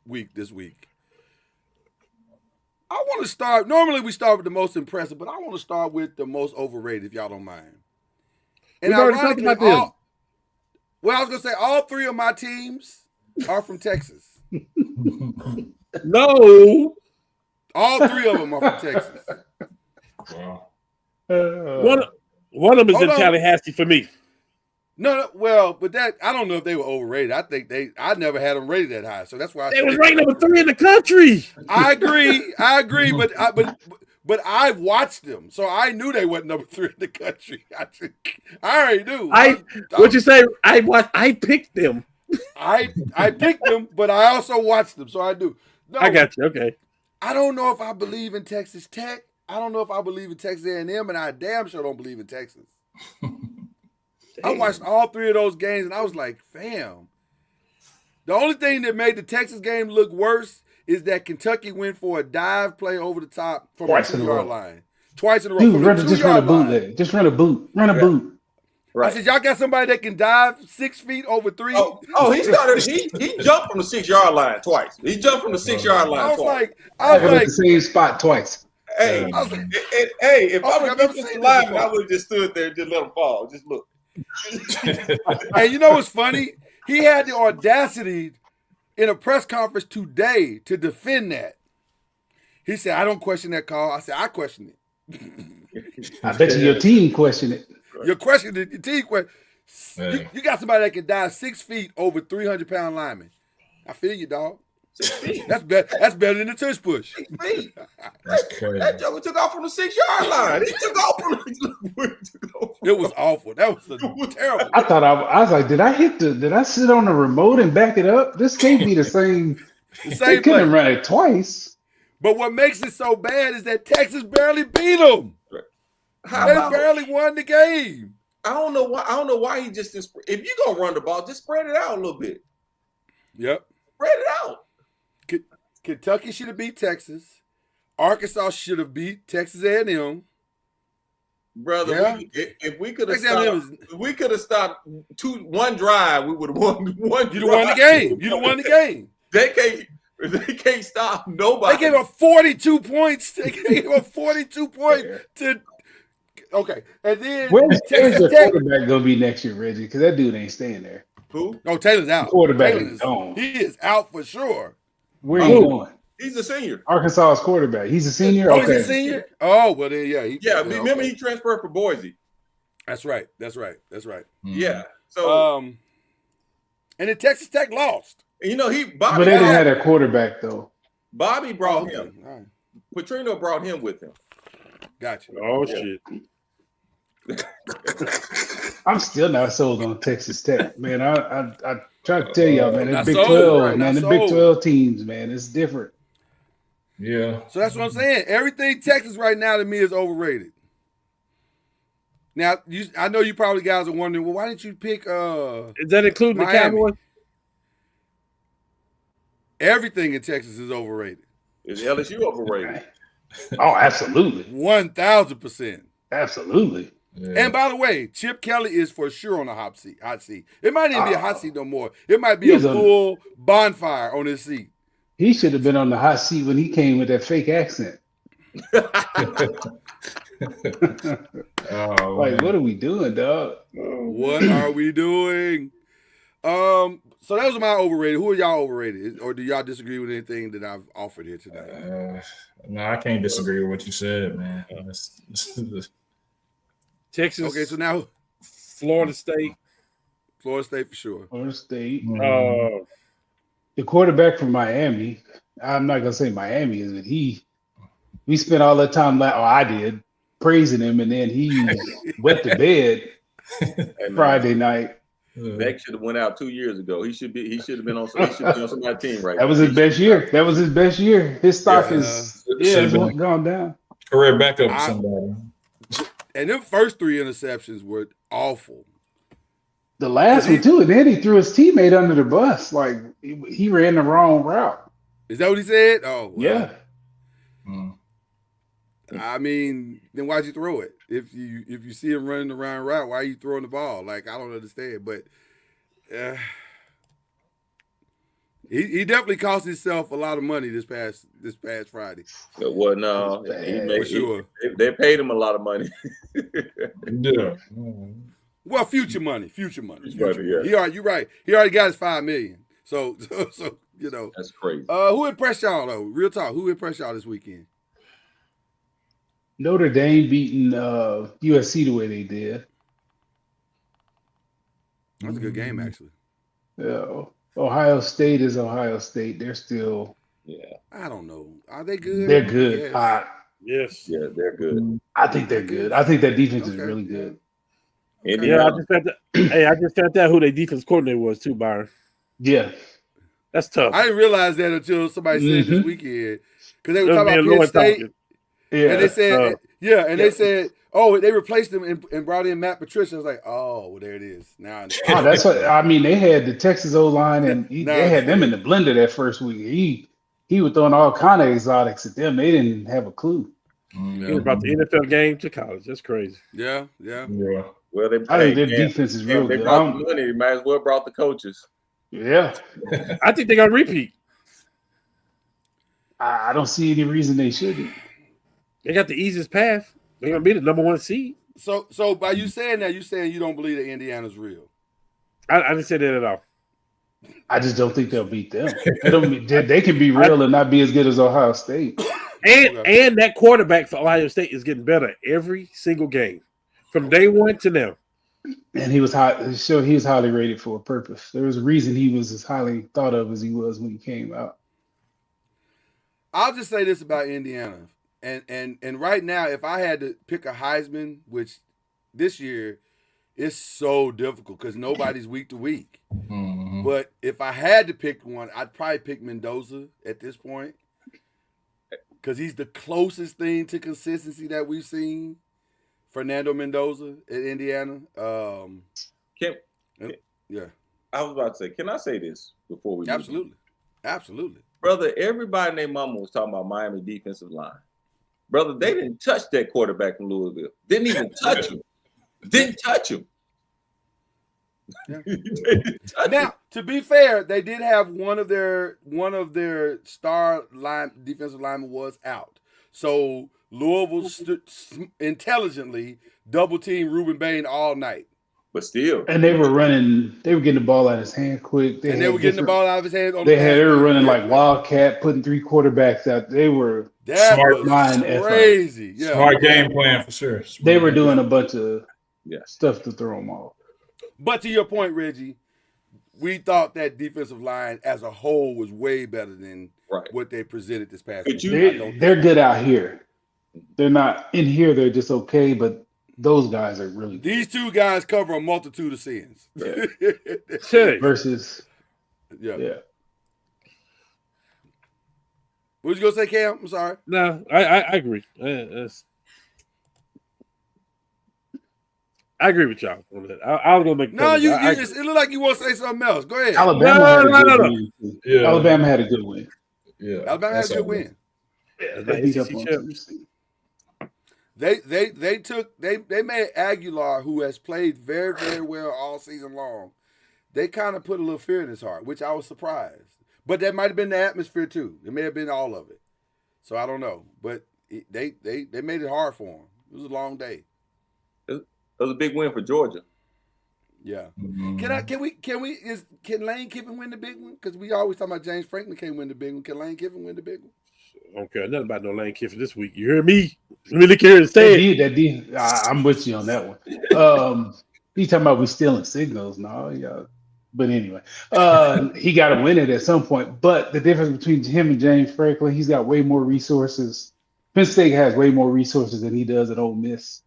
week this week. I want to start. Normally, we start with the most impressive, but I want to start with the most overrated, if y'all don't mind. And We've already talked ironically, about them. I was gonna say all three of my teams are from Texas. No, All three of them are from Texas. Wow. one of them is Hold in on. Tallahassee for me. No, well, but that I don't know if they were overrated. I think I never had them rated that high, so that's why They was ranked number 3 in the country. I agree, but I've watched them, so I knew they wasn't number 3 in the country. I already knew. What you say? I picked them. I picked them, but I also watched them, so I do. No, I got you. Okay. I don't know if I believe in Texas Tech. I don't know if I believe in Texas A&M, and I damn sure don't believe in Texas. I watched all three of those games, and I was like, fam. The only thing that made the Texas game look worse is that Kentucky went for a dive play over the top from Twice the in a 2-yard row. line. Twice in a row. Dude, From the just run a 2-yard line. bootleg. Just run a boot. Run a boot. I said, y'all got somebody that can dive 6 feet over 3? He started. He jumped from the 6-yard line twice. He jumped from the 6-yard line I was twice. like, I was at the same spot twice. Hey, I was like, if Oh, I I've was never defensive seen this lineman, before. I would have just stood there and just let him fall. Just look. and you know what's funny? He had the audacity in a press conference today to defend that. He said, I don't question that call. I said, I question it. I bet you your team questioned it. Your question, your team question. Hey. You got somebody that can dive 6 feet over 300-pound lineman. I feel you, dog. 6 feet. That's better than the tush push. 6 feet. That's crazy. That joker took off from the 6-yard line. He took off from the. It was awful. That was terrible. I thought I was like, did I sit on the remote and back it up? This can't be the same. The They same couldn't play. run it twice. But what makes it so bad is that Texas barely beat them. How They about, barely won the game. I don't know why he just. If you're gonna run the ball, just spread it out a little bit. Yep. Spread it out. Kentucky should have beat Texas. Arkansas should have beat Texas A&M. Brother, Yeah. if we could have Texas A&M stopped, if we could have stopped one drive, we would have won one. You'd have won the game. You'd have won the game. They can't stop nobody. They gave up 42 points. They gave up 42 points to. Okay, and then Where's Texas your Tech. quarterback gonna be next year, Reggie? Because that dude ain't staying there. Who? No, Taylor's out. Quarterback Taylor is gone. He is out for sure. Where are you going? He's a senior. Arkansas's quarterback. He's a senior. Oh, Okay. he's a senior. Oh, well then, yeah. Yeah, remember okay. he transferred for Boise. That's right. Yeah. So And then Texas Tech lost. he But they didn't have their quarterback though. Bobby brought him. All right. Petrino brought him with him. Gotcha. Oh shit. I'm still not sold on Texas Tech, man. I try to tell y'all, man. Not It's Big sold, 12, right, man. not The Big sold. 12 teams, man. It's different. Yeah. So that's what I'm saying. Everything Texas right now to me is overrated. Now, I know you probably guys are wondering, well, why didn't you pick Is that including the Miami? Cowboys? Everything in Texas is overrated. Is LSU overrated? Oh, absolutely. 1,000%. Absolutely. Yeah. And by the way, Chip Kelly is for sure on the hot seat. It might even be a hot seat no more. It might be a He's on- full bonfire on his seat. He should have been on the hot seat when he came with that fake accent. Oh, Like, man. what are we doing, dog? What are we doing? So that was my overrated. Who are y'all overrated? Or do y'all disagree with anything that I've offered here today? No, I can't disagree with what you said, man. Texas. Okay, so now Florida State. Florida State for sure. Florida State. Uh, The quarterback from Miami. I'm not gonna say Miami is, but we spent all that time, I did, praising him, and then he wet the bed Friday night. Beck should have went out 2 years ago. He should have been on somebody's team right That was now. his best year. That was his best year. His stock is Should've it's been. gone down. Career backup for somebody. And them first 3 interceptions were awful. The last one too, and then he threw his teammate under the bus. Like he ran the wrong route. Is that what he said? Oh, well, Yeah. I mean, then why'd you throw it? If you see him running the wrong route, why are you throwing the ball? Like, I don't understand. But he definitely cost himself a lot of money this past Friday. Well, no, For sure. they paid him a lot of money. Yeah. Well, future money. Yeah. You're right. He already got his $5 million. So you know. That's crazy. Who impressed y'all though? Real talk. Who impressed y'all this weekend? Notre Dame beating USC the way they did. That's a good game, actually. Yeah. Ohio State is Ohio State. They're still. Yeah. I don't know. Are they good? They're good. yes. Yeah, they're good. I think they're good. I think that defense is Okay. really good. Yeah, I just found out. I just found out who their defense coordinator was too, Byron. Yeah. That's tough. I didn't realize that until somebody said this weekend because they were That was talking me about and Penn Lloyd State, talking. Yeah. and they said, they said, oh, they replaced him and brought in Matt Patricia. I was like, oh, well, there it is. Now, That's what I mean. They had the Texas O line, and No. they had them in the blender that first week. He was throwing all kind of exotics at them. They didn't have a clue. He was about the NFL game to college. That's crazy. yeah. Yeah. Well, they I think their defense is real they good. brought the money. They might as well brought the coaches. Yeah. I think they got to repeat. I don't see any reason they shouldn't. They got the easiest path. They're gonna be the number 1 seed. So by you saying that, you saying you don't believe that Indiana's real. I didn't say that at all. I just don't think they'll beat them. They can be real and not be as good as Ohio State. And that quarterback for Ohio State is getting better every single game, from day one to now. And he was he was highly rated for a purpose. There was a reason he was as highly thought of as he was when he came out. I'll just say this about Indiana. And right now, if I had to pick a Heisman, which this year is so difficult because nobody's week to week. Mm-hmm. But if I had to pick one, I'd probably pick Mendoza at this point because he's the closest thing to consistency that we've seen. Fernando Mendoza at Indiana. Yeah. I was about to say, can I say this before we move? Absolutely. Brother, everybody and their mama was talking about Miami defensive line. Brother, they didn't touch that quarterback from Louisville. Didn't even touch him. Didn't touch him. Yeah. Now, to be fair, they did have one of their star defensive linemen was out. So Louisville intelligently double teamed Ruben Bain all night. But still. And they were getting the ball out of his hand quick. They were getting the ball out of his hands. They were running like Wildcat, putting 3 quarterbacks out. They were smart, crazy. Yeah. Smart game plan for sure. They were doing a bunch of stuff to throw them off. But to your point, Reggie, we thought that defensive line as a whole was way better than what they presented this past week. They're good out here. They're not in here. They're just okay, but those guys are really good. These two guys cover a multitude of sins. Yeah. Versus, yeah. What was you gonna say, Cam? I'm sorry. No, I agree. I agree with y'all on that. I was gonna make No, it looked like you want to say something else. Go ahead. Alabama had a good no. win. Too. Yeah. Alabama had a good win. Yeah, Alabama had a good win. Yeah, my they beat up SEC on champs. Tennessee. They made Aguilar, who has played very, very well all season long. They kind of put a little fear in his heart, which I was surprised. But that might have been the atmosphere too. It may have been all of it. So I don't know. But they made it hard for him. It was a long day. It was a big win for Georgia. Yeah. Mhm. Can Lane Kiffin win the big one? Because we always talk about James Franklin can't win the big one. Can Lane Kiffin win the big one? I don't care nothing about no Lane Kiffin this week. You hear me? Really care to say it. I'm with you on that one. You talking about we stealing signals? No, yeah. But anyway, he got to win it at some point. But the difference between him and James Franklin, he's got way more resources. Penn State has way more resources than he does at Ole Miss.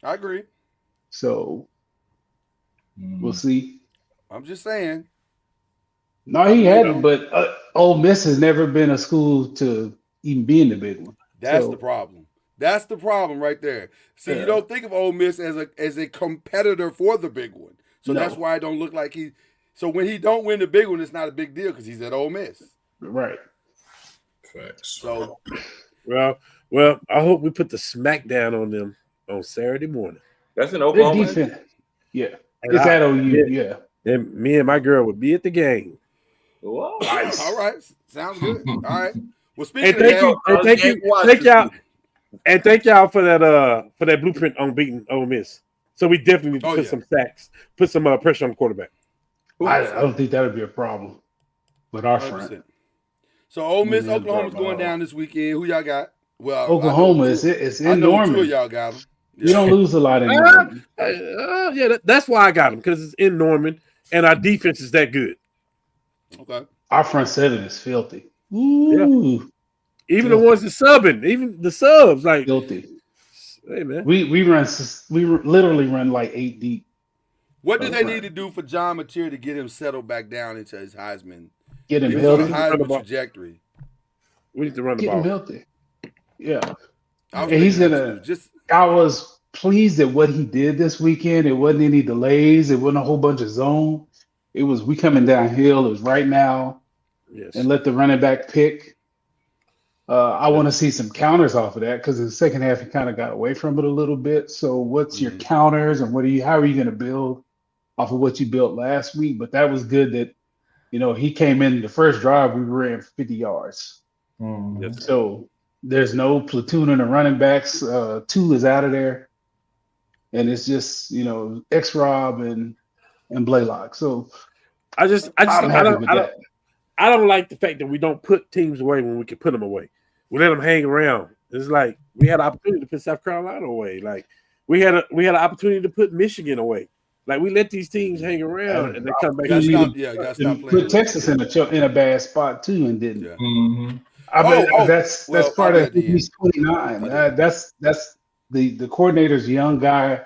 I agree. So we'll see. I'm just saying. No, he had it, but Ole Miss has never been a school to even be in the big one. That's the problem. That's the problem right there. So you don't think of Ole Miss as a competitor for the big one. So that's why it don't look like he. So when he don't win the big one, it's not a big deal because he's at Ole Miss. Right. Facts. So Well, I hope we put the smackdown on them on Saturday morning. That's in Their Oklahoma. defense. Yeah. It's at OU. Yeah. And me and my girl would be at the game. Whoa. nice. All right. Sounds good. All right. Well, And speaking of that, thank y'all for that blueprint on beating Ole Miss. So we definitely need to put some sacks, put some pressure on the quarterback. I don't think that would be a problem with our front. 100%. So Ole Miss, Oklahoma's going down this weekend. Who y'all got? Well, Oklahoma is in Norman. Two of y'all got them. You don't lose a lot in Norman. That's why I got them, because it's in Norman and our defense is that good. Okay. Our front seven is filthy. Ooh. Even the ones that subbing, even the subs, like filthy. Hey man, we literally run like 8 deep. What do they need to do for John Mateer to get him settled back down into his Heisman? Get him healthy. healthy. Trajectory. We need to run the ball. Get him healthy. Yeah. And he's gonna. I was pleased at what he did this weekend. It wasn't any delays. It wasn't a whole bunch of zone. It was we coming downhill. It was right now. Yes. And let the running back pick. I want to see some counters off of that because in the second half he kind of got away from it a little bit. So what's your counters and how are you going to build off of what you built last week? But that was good that he came in the first drive we ran 50 yards. Yes. So there's no platooning of running backs. 2 is out of there, and it's just X-Rob and Blaylock. So I don't like the fact that we don't put teams away when we can put them away. We let them hang around. It's like we had an opportunity to put South Carolina away. Like we had an opportunity to put Michigan away. Like we let these teams hang around and they come back. Put Texas in a bad spot too, and didn't. Yeah. Mm-hmm. That's part of he's 29. That's the coordinator's young guy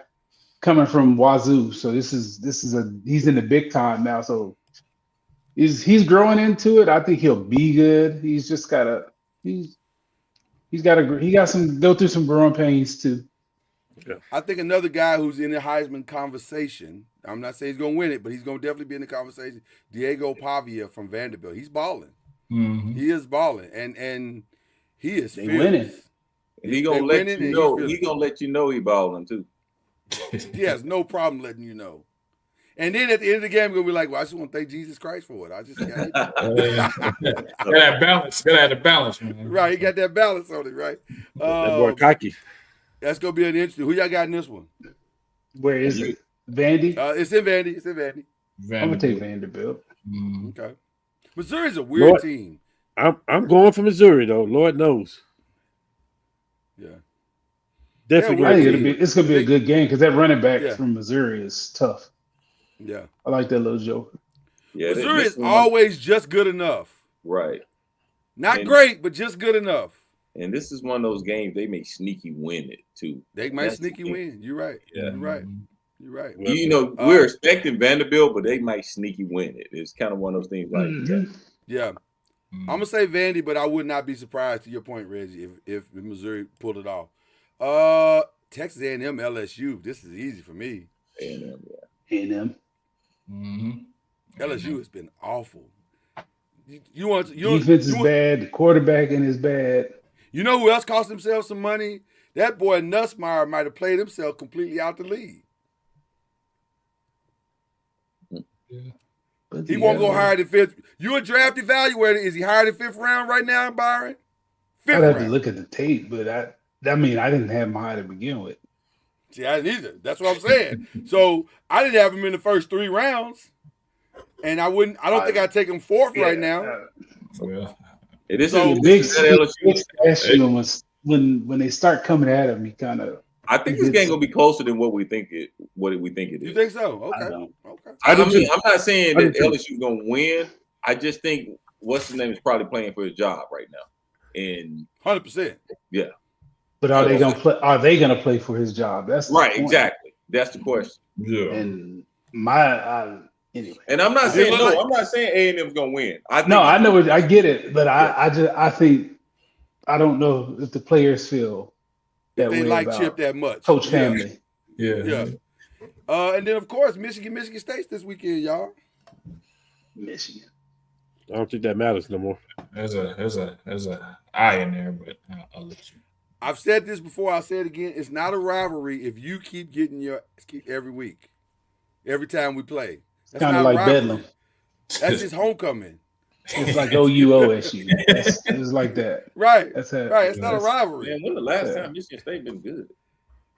coming from Wazoo. So this is he's in the big time now. So he's growing into it. I think he'll be good. He's just gotta he got some go through some growing pains too. Yeah. I think another guy who's in the Heisman conversation, I'm not saying he's going to win it, but he's going to definitely be in the conversation, Diego Pavia from Vanderbilt. He's balling. Mm-hmm. He is balling, and he is winning. He gonna let you know. He gonna let you know he balling too. He has no problem letting you know. And then at the end of the game, we're gonna be like, "Well, I just want to thank Jesus Christ for it. I just got it." Got that balance. Got to have the balance, man. Right, he got that balance on it, right? That boy cocky. That's gonna be an interesting. Who y'all got in this one? Where is it? Vandy? It's in Vandy. It's in Vandy. I'm gonna take Vanderbilt. Okay. Missouri's a weird team. I'm going for Missouri though. Lord knows. Yeah. Definitely. I think it's gonna be a good game because that running back from Missouri is tough. Yeah. I like that little joker. Yeah, Missouri is always just good enough. Right. Not great, but just good enough. And this is one of those games they may sneaky win it too. They might sneaky win. You're right. Yeah. You're right. You're right. We're expecting Vanderbilt, but they might sneaky win it. It's kind of one of those things like that. Yeah. I'm gonna say Vandy, but I would not be surprised, to your point, Reggie, if Missouri pulled it off. Texas A&M LSU. This is easy for me. A&M, A&M. LSU has been awful. You Defense is bad. The quarterback is bad. You know who else cost himself some money? That boy Nussmeier might have played himself completely out the league. But He won't go higher than fifth. You a draft evaluator. Is he higher than fifth round right now, Byron? Fifth I'd have round. to look at the tape, but I mean, I didn't have him high to begin with. See, I didn't either. That's what I'm saying. So I didn't have him in the first 3 rounds. And I don't think I'd take him fourth right now. Well, It is So- a Big LSU. when they start coming at him, he kind of. I think this game gonna be closer than what we think it is. You think so? I Okay. don't. Okay. I mean, I'm not saying I do that too. LSU's gonna win. I just think what's his name is probably playing for his job right now. And 100%. But are they gonna play? Are they gonna play for his job? That's the right, point. exactly. That's the question. yeah. And anyway. And I'm not saying look like- I'm not saying A&M's gonna win. I know it. I get it, but I think I don't know if the players feel that They way like about Chip that much. Coach Yeah. Family. Yeah. And then, of course, Michigan State's this weekend, y'all. Michigan. I don't think that matters no more. There's a eye in there, but I'll let you. I've said this before. I'll say it again. It's not a rivalry if you keep getting every week, every time we play. That's Kind of not a like rivalry. Bedlam. That's his homecoming. It's like OUOSU. It's like that. Right. That's it. Right. It's not a rivalry. Man, when the last time Michigan State been good?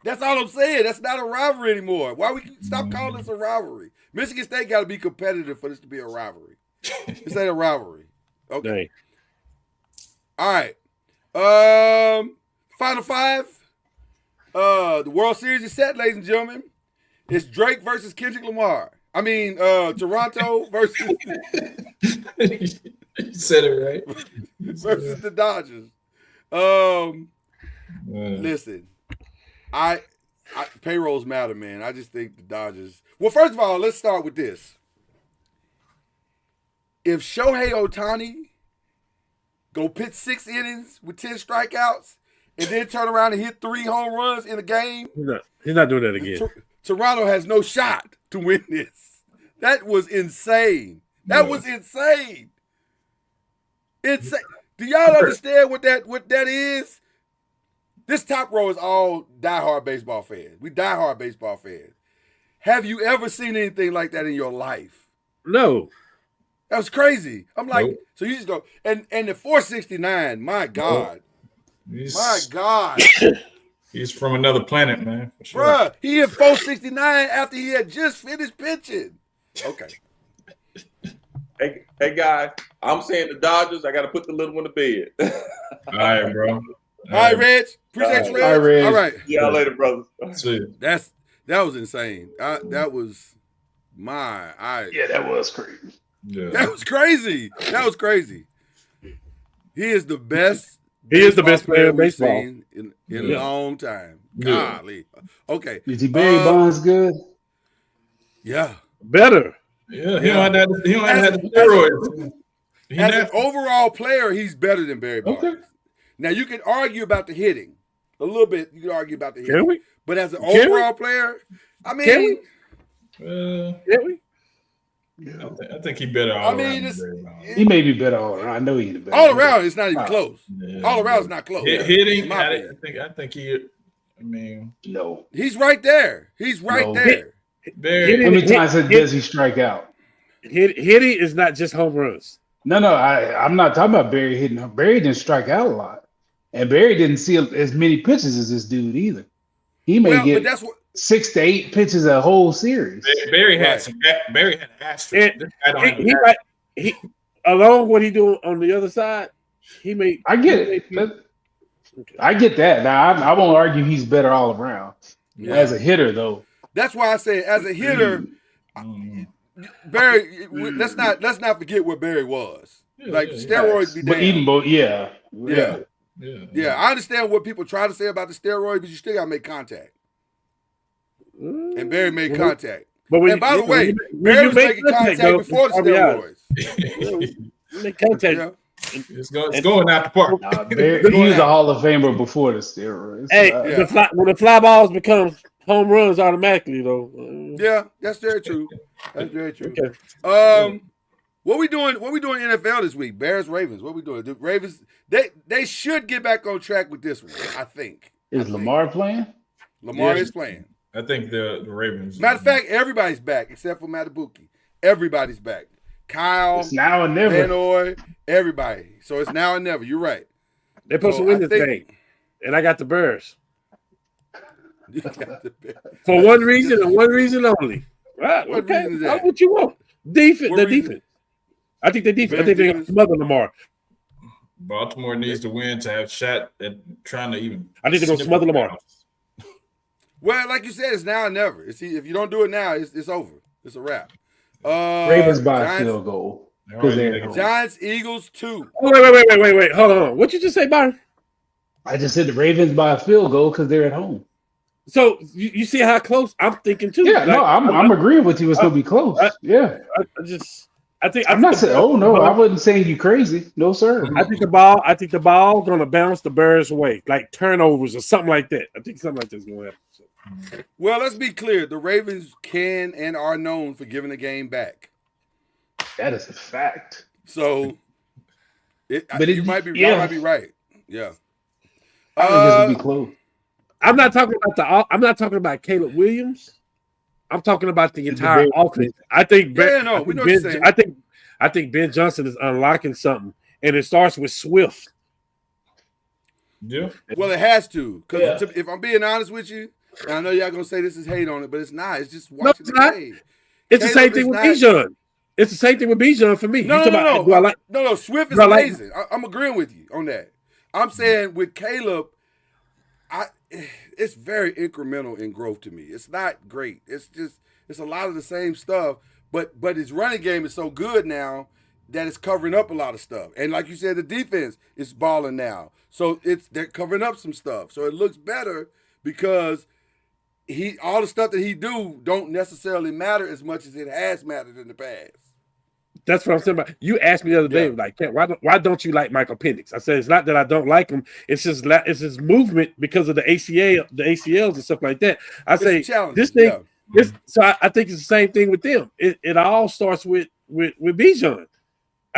That's all I'm saying. That's not a rivalry anymore. Why we stop calling this a rivalry? Michigan State got to be competitive for this to be a rivalry. This ain't a rivalry. Okay. Dang. All right. Final 5. The World Series is set, ladies and gentlemen. It's Drake versus Kendrick Lamar. I mean, Toronto versus You said it right. versus the Dodgers. Listen, I payrolls matter, man. I just think the Dodgers. Well, first of all, let's start with this. If Shohei Ohtani go pitch 6 innings with 10 strikeouts and then turn around and hit 3 home runs in a game, He's not doing that again. Toronto has no shot to win this. That was insane. That was insane. Insane. Do y'all understand what that is? This top row is all diehard baseball fans. We diehard baseball fans. Have you ever seen anything like that in your life? No. That was crazy. I'm like, Nope. so you just go and the 469. My God, He's, my God, he's from another planet, man. For sure. bruh. He hit 469 after he had just finished pitching. Okay. Hey guys, I'm saying the Dodgers. I got to put the little one to bed. All right, bro. All right, Reg. Appreciate you, Reg. All right, Reg. All right. See y'all later, brothers. See. That was insane. That was Yeah, that was crazy. Yeah. That was crazy. That was crazy. He is the best. He is the best player in we've baseball. seen in a Yeah. long time. Yeah. Golly. Okay. Is he Barry Bonds good? Yeah. Better. Yeah, he don't have the As steroids. He As an natural. overall player, he's better than Barry Bonds. Okay. Now you can argue about the hitting. A little bit. You can argue about the hitting. Can we? But as an Can we? overall player, I mean, Can we? Uh, Can we? I think he better all I mean, around it's- than Barry Bonds. He may be better all around. I know he's the best. all around it's not even Wow. close. Yeah. All around it's not close. Hitting, in my I opinion. think he. I mean, No. He's right there. He's right No. there. Barry. Hitting- How many times does he strike out? Hitting is not just home runs. No, I'm not talking about Barry hitting. Barry didn't strike out a lot, and Barry didn't see as many pitches as this dude either. He may Well, but get that's what 6 to 8 pitches a whole series. Barry had Right. some. Barry had asterisks. And This guy don't have he an might he along what he doing on the other side. He may. I get it. I get that. Now I won't argue he's better all around. Yeah. As a hitter, though, that's why I say as a hitter, Mhm. Barry. Let's not forget what Barry was. Yeah, Like yeah, steroids be but damned. even both, yeah. Yeah, I understand what people try to say about the steroids, but you still gotta make contact. And Barry made contact. But when And by the way, when Barry you was make making contact though, before the it's RBI. steroids. You make contact. Yeah. It's going out the park. Barry, he was a Hall of Famer before the steroids. Hey, Yeah. when the fly balls become home runs automatically though. Yeah, that's very true. That's very true. Okay. What we doing NFL this week? Bears, Ravens. What we doing? The Ravens, they should get back on track with this one, I think. Is Lamar playing? Lamar Yes. is playing. I think the Ravens. Matter of fact, everybody's back except for Matabuki. Everybody's back. Kyle, It's now or never. Hanoi, everybody. So it's now or never. You're right. They're supposed So to win I this think- game. And I got the Bears. You got the Bears. For one reason and one reason only. Right. What Okay. reason is That's that? what you want. Defense. What The reason? defense. I think the defense. I Bears think they're gonna defense? smother Lamar. Baltimore needs to win to have shot at trying to even. I think they're gonna snip smother it Lamar. down. Well, like you said, it's now or never. If you don't do it now, it's over. It's a wrap. Ravens by a Giants, field goal. They 'Cause already- they're- Giants, Eagles 2. Oh, wait. Hold on. What you just say, Byron? I just said the Ravens by a field goal because they're at home. So you see how close I'm thinking too. Yeah, no, I'm agreeing with you. It's gonna be close. Yeah, I think I'm not saying. Oh no, I wasn't saying you crazy. No sir. I think the ball gonna bounce the Bears' way, like turnovers or something like that. I think something like that's gonna happen. So. Well, let's be clear. The Ravens can and are known for giving the game back. That is a fact. So, But you it- might be, yeah. y'all might be right. Yeah. I think this will be close. I'm not talking about Caleb Williams. I'm talking about the entire Bears. offense. I think Yeah, no, we know what you're saying. I think Ben Johnson is unlocking something, and it starts with Swift. Yeah. Well, it has to. Because Yeah. if I'm being honest with you, and I know y'all going to say this is hate on it, but it's not. It's just No, watching it's the not. game. It's the Caleb same thing is with not- Bijan. It's the same thing with Bijan for me. No, You talking about, do I like? no. Swift is do I like- amazing. I'm agreeing with you on that. I'm saying with Caleb, it's very incremental in growth to me. It's not great. It's a lot of the same stuff, but his running game is so good now that it's covering up a lot of stuff. And like you said, the defense is balling now, so they're covering up some stuff. So it looks better because all the stuff that he don't necessarily matter as much as it has mattered in the past. That's what I'm saying about. You asked me the other day, Yeah. like, why don't you like Michael Penix? I said it's not that I don't like him. It's just it's his movement because of the ACLs and stuff like that. I It's say challenging, this thing. yeah. So I think it's the same thing with them. It all starts with Bijan.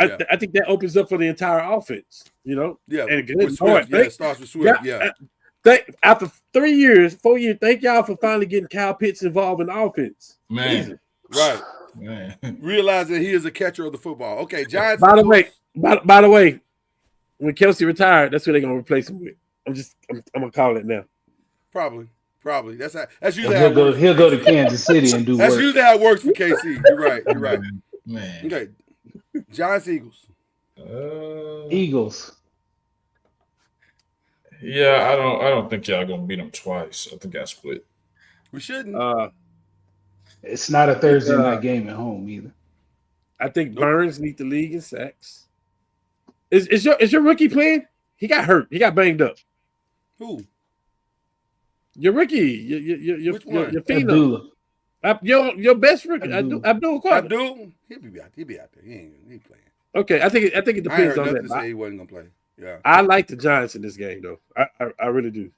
Yeah. I think that opens up for the entire offense. You know. Yeah, And good with Lord, Swift, yeah, it starts with Swift, yeah. After 4 years, thank y'all for finally getting Kyle Pitts involved in the offense. Man. Right. Man. Realize that he is a catcher of the football. Okay, Giants. By the way, when Kelsey retired, that's who they're gonna replace him with. I'm gonna call it now. Probably. That's And usually how it works. he'll go to Kansas City and do That's work. usually how it works for KC. You're right. Man. Okay, Giants, Eagles. Eagles. Yeah, I don't think y'all gonna beat them twice. I think I split. We shouldn't. It's not a Thursday night game at home either. I think Burns lead the league in sacks. Is your rookie playing? He got hurt. He got banged up. Who? Your rookie, your Which one? phenom. Abdullah. Your best rookie, Abdul. Abdul Quadra. Abdul? He'll be out there. He ain't playing. Okay, I think it I ain't depends heard on nothing to that. say he wasn't gonna play. Yeah. I like the Giants in this game though. I really do.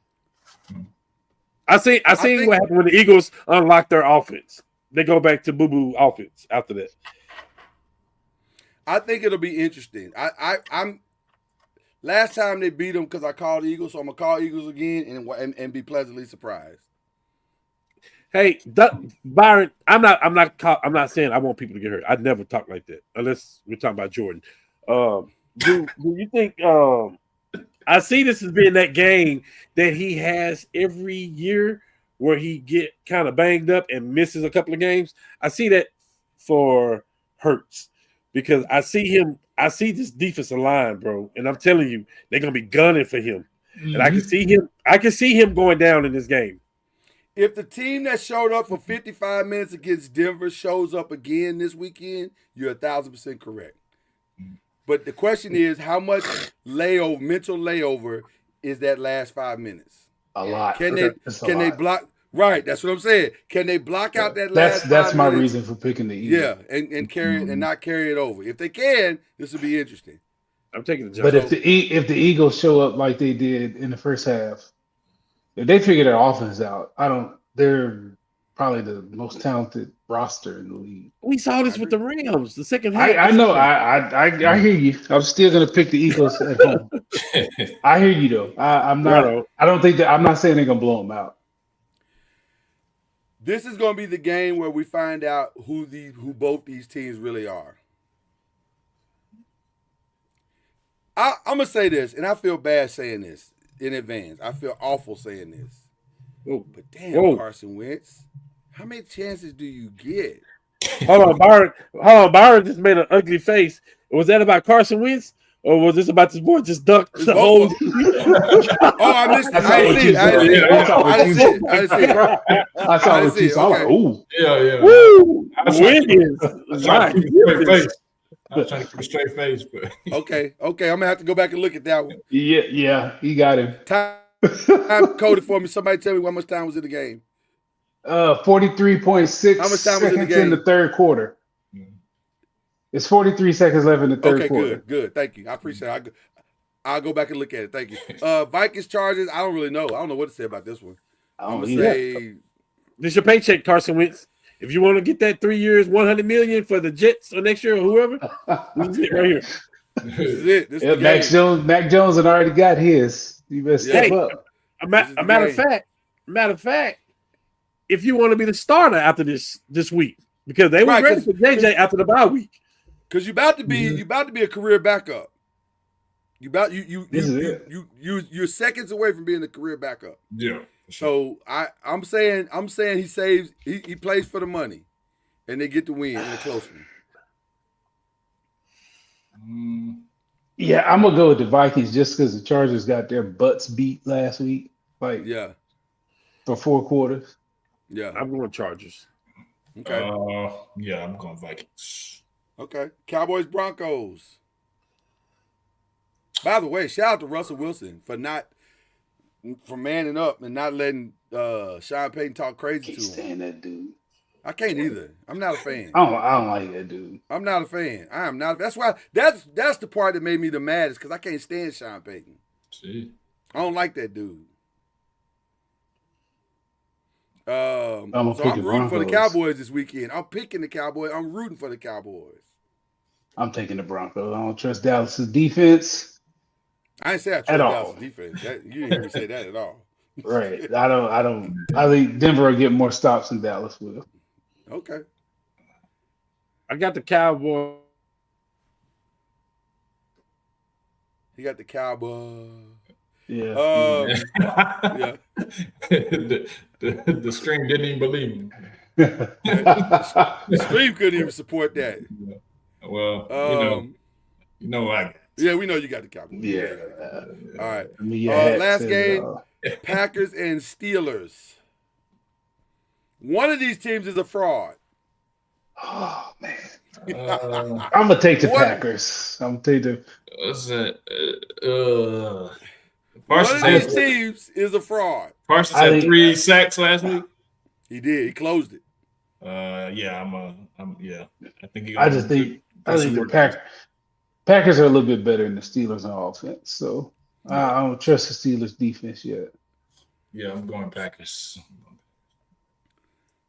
I seen think- what happened when the Eagles unlocked their offense. They go back to boo-boo offense after that. I think it'll be interesting. I'm last time they beat them because I called Eagles, so I'm gonna call Eagles again and be pleasantly surprised. Hey, Byron, I'm not saying I want people to get hurt. I'd never talk like that unless we're talking about Jordan. Do you think I see this as being that game that he has every year where he get kind of banged up and misses a couple of games? I see that for Hurts because I see this defensive line, bro, and I'm telling you, they're gonna be gunning for him. And I can see him going down in this game. If the team that showed up for 55 minutes against Denver shows up again this weekend, you're 1,000% correct. But the question is, how much mental layover is that last 5 minutes? A lot. Can It's a they lot. block? Right, that's what I'm saying. Can they block out that last? That's 5 my minutes? reason for picking the Eagles. Yeah, and carry it and not carry it over. If they can, this will be interesting. I'm taking the But Giants. if the Eagles show up like they did in the first half, if they figure their offense out, They're probably the most talented roster in the league. We saw this with the Rams. The second half. I know. I hear you. I'm still gonna pick the Eagles at home. I hear you though. I'm not. Right on. I don't think that. I'm not saying they're gonna blow them out. This is going to be the game where we find out who both these teams really are. I'm going to say this, and I feel bad saying this in advance. I feel awful saying this. Oh. But damn, Whoa. Carson Wentz, how many chances do you get? Hold on, Byron. Hold on, Byron just made an ugly face. Was that about Carson Wentz, or was this about this boy just dunked the whole? Oh, I missed it. I didn't see it. I didn't see it. I didn't see it. I saw what you saw. Okay. Ooh. Yeah. Woo! I was trying to Wiggins. I was trying to keep a straight face, but Okay. I'm going to have to go back and look at that one. Yeah, you got him. Time coded for me. Somebody tell me how much time was in the game. 43.6 How much time was in the seconds game? in the third quarter. It's 43 seconds left in the third Okay, quarter. good. Thank you. I appreciate it. I'll go back and look at it. Thank you. Vikings Chargers. I don't really know. I don't know what to say about this one. I'm gonna say This your paycheck, Carson Wentz. If you want to get that 3 years, $100 million for the Jets or next year or whoever, this is it right here. this is it. This is Yeah, the game. Mac Jones had already got his. You better step Hey. up. A matter of fact, if you want to be the starter after this week, because they were Right, ready for JJ after the bye week. Because you about to be a career backup. You're seconds away from being a career backup. yeah. So I'm saying he saves. He plays for the money, and they get the win in a close one. Yeah, I'm gonna go with the Vikings just because the Chargers got their butts beat last week, Yeah. for 4 quarters. Yeah. I'm going Chargers. Okay. Yeah, I'm going Vikings. Okay. Cowboys Broncos. By the way, shout out to Russell Wilson for manning up and not letting Sean Payton talk crazy Can't to him. stand that dude. I can't either. I'm not a fan. I don't like that dude. I'm not a fan. I am not. That's why. That's the part that made me the maddest because I can't stand Sean Payton. See, I don't like that dude. I'm So pick I'm the rooting for the Broncos. Cowboys this weekend. I'm picking the Cowboys. I'm rooting for the Cowboys. I'm taking the Broncos. I don't trust Dallas's defense. I didn't say I At trust all. Dallas defense. You didn't hear me say that at all. Right. I don't. I think Denver will get more stops than Dallas will. Okay. I got the Cowboys. He got the Cowboys. Yeah. Yeah. the stream didn't even believe me. The stream couldn't even support that. Well, you know I got. Yeah, we know you got the Cowboys. Yeah. All right. Yeah. Last game, Packers and Steelers. One of these teams is a fraud. Oh man. Uh, I'm gonna take the What? Packers. I'm gonna take the. what's that? One Parsons of these had, teams is a fraud. Parsons I had think- 3 sacks last week. He did. He closed it. Yeah, yeah. I think I just think the Packers are a little bit better than the Steelers on offense. So I don't trust the Steelers defense yet. Yeah, I'm going Packers.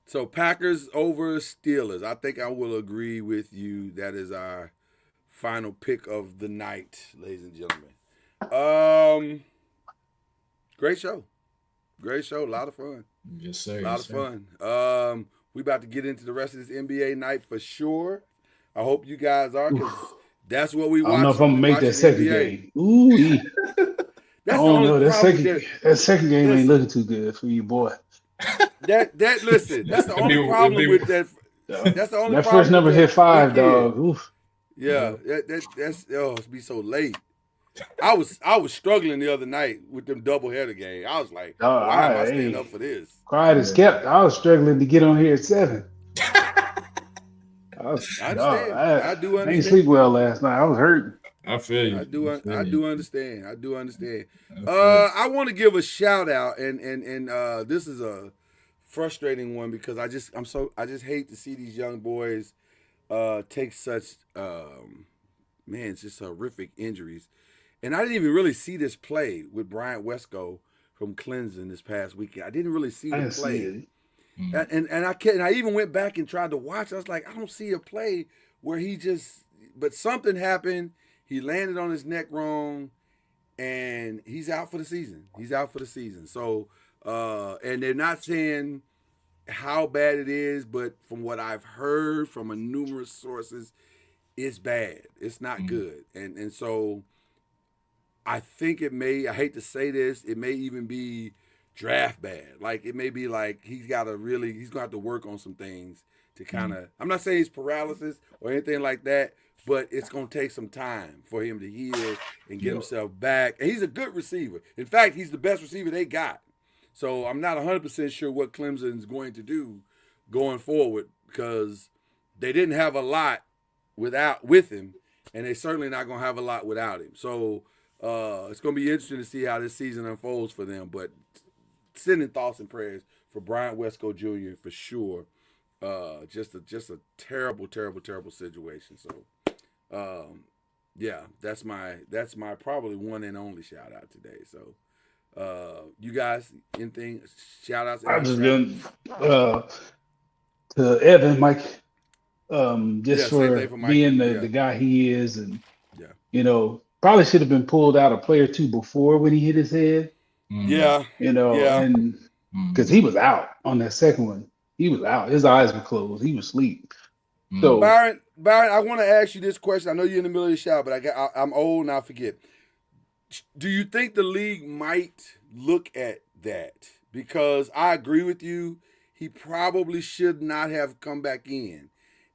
So Packers over Steelers. I think I will agree with you. That is our final pick of the night, ladies and gentlemen. Great show. Great show. A lot of fun. Yes, sir. A lot of fun. We about to get into the rest of this NBA night for sure. I hope you guys are because that's what we I watch. don't know if I'm gonna make that second game. Ooh, That's I the don't only know. That problem second with that second game Listen. ain't looking too good for you, boy. that. Listen, that's the only problem with that. That's the only That problem first number with hit that 5, weekend. dog. Oof. Yeah, that's it's be so late. I was struggling the other night with them doubleheader game. I was like, Oh, why am I hey. staying up for this? Quiet as kept. I was struggling to get on here at 7. I understand. I do I ain't understand. sleep well last night. I was hurting. I feel you. I do understand. I do understand. I I want to give a shout out, and this is a frustrating one because I just hate to see these young boys take such just horrific injuries. And I didn't even really see this play with Bryant Wesco from Clemson this past weekend. I didn't really see I the didn't see play. it. And I even went back and tried to watch. I was like, I don't see a play where but something happened. He landed on his neck wrong, and he's out for the season. So, and they're not saying how bad it is, but from what I've heard from numerous sources, it's bad. It's not good. And so I think I hate to say this, it may even be draft bad. Like it may be like he's gonna have to work on some things to kind of, I'm not saying it's paralysis or anything like that, but it's going to take some time for him to heal and get himself back. And he's a good receiver. In fact, he's the best receiver they got. So I'm not 100% sure what Clemson's going to do going forward because they didn't have a lot with him, and they're certainly not going to have a lot without him. So it's going to be interesting to see how this season unfolds for them. But sending thoughts and prayers for Bryant Wesco Jr. for sure. Just a terrible, terrible, terrible situation. So, yeah, that's my probably one and only shout out today. So, you guys, anything shout outs? I just been to Evan, Mike, just for being the guy he is, and you know, probably should have been pulled out a play or two before when he hit his head. Yeah, you know, and because he was out on that second one. He was out. His eyes were closed. He was asleep. So Byron, I want to ask you this question. I know you're in the middle of the shout, but I'm old and I forget. Do you think the league might look at that? Because I agree with you. He probably should not have come back in.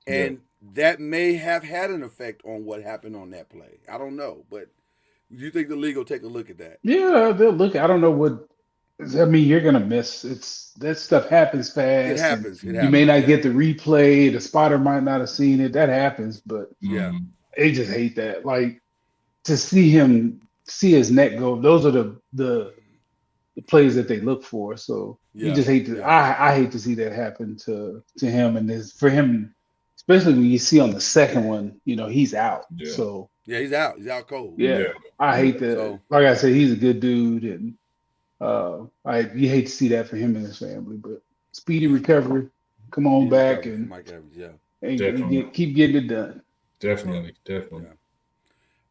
And that may have had an effect on what happened on that play. I don't know. But do you think the league will take a look at that? Yeah, they'll look. I don't know what. I mean, you're gonna miss. That stuff happens fast. It happens. You may not get the replay. The spotter might not have seen it. That happens, but they just hate that. Like to see his neck go. Those are the plays that they look for. So you just hate to. I hate to see that happen to him, and for him, especially when you see on the second one, you know, he's out. Yeah. So he's out. He's out cold. Yeah, I hate that. So, like I said, he's a good dude, and. You hate to see that for him and his family, but speedy recovery. Come on back and Mike Evans, and keep getting it done. Definitely.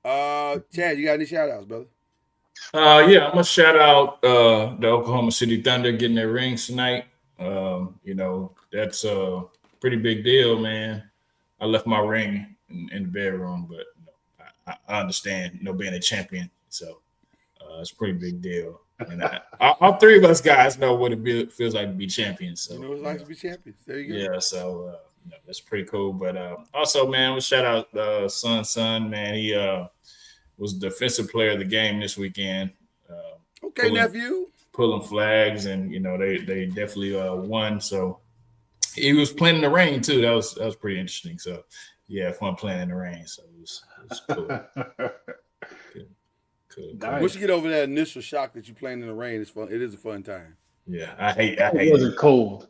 Chad, you got any shout outs, brother? Yeah, I'm gonna shout out the Oklahoma City Thunder getting their rings tonight. You know, that's a pretty big deal, man. I left my ring in the bedroom, but I understand, you know, being a champion, so it's a pretty big deal. And all three of us guys know what it feels like to be champions. So, you know what it's like to be champions. There you go. Yeah, so that's pretty cool. But also, man, we'll shout out Son. Man, he was defensive player of the game this weekend. Okay, nephew. Pulling flags, and you know they definitely won. So he was playing in the rain too. That was pretty interesting. So yeah, fun playing in the rain. So it was cool. Cool. Nice. Once you get over that initial shock that you're playing in the rain, it's fun. It is a fun time. Yeah, I hate it. Wasn't cold.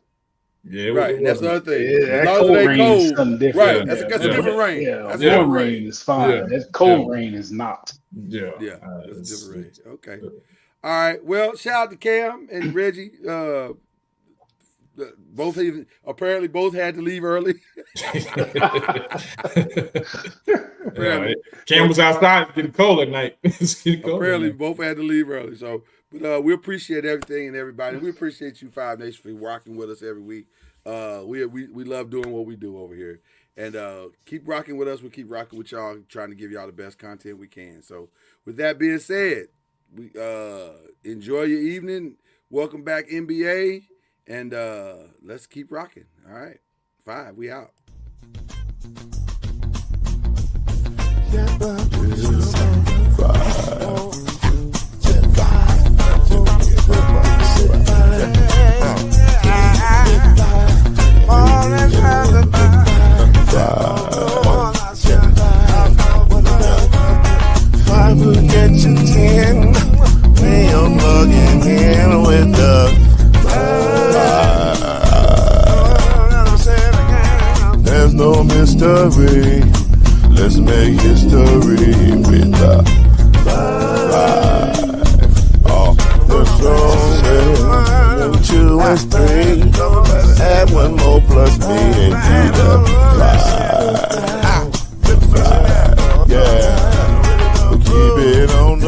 Yeah, right. That's the other thing. Yeah, that cold rain is something different. Right. That's a different rain. Yeah, that's cold rain is fine. Yeah. That cold rain is not. Yeah. That's a different rain. Okay. All right. Well, shout out to Cam and Reggie. Both had to leave early. Cam was outside getting cold at night. Apparently, both had to leave early. So, but we appreciate everything and everybody. We appreciate you, Five Nation, for rocking with us every week. We love doing what we do over here, and keep rocking with us. We keep rocking with y'all, trying to give y'all the best content we can. So, with that being said, we enjoy your evening. Welcome back, NBA. And let's keep rocking. All right. 5, we out. Five will get you 10 when you're plugging in with the there's no mystery. Let's make history with the 5. All the strongest, 2 and 3.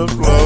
the floor.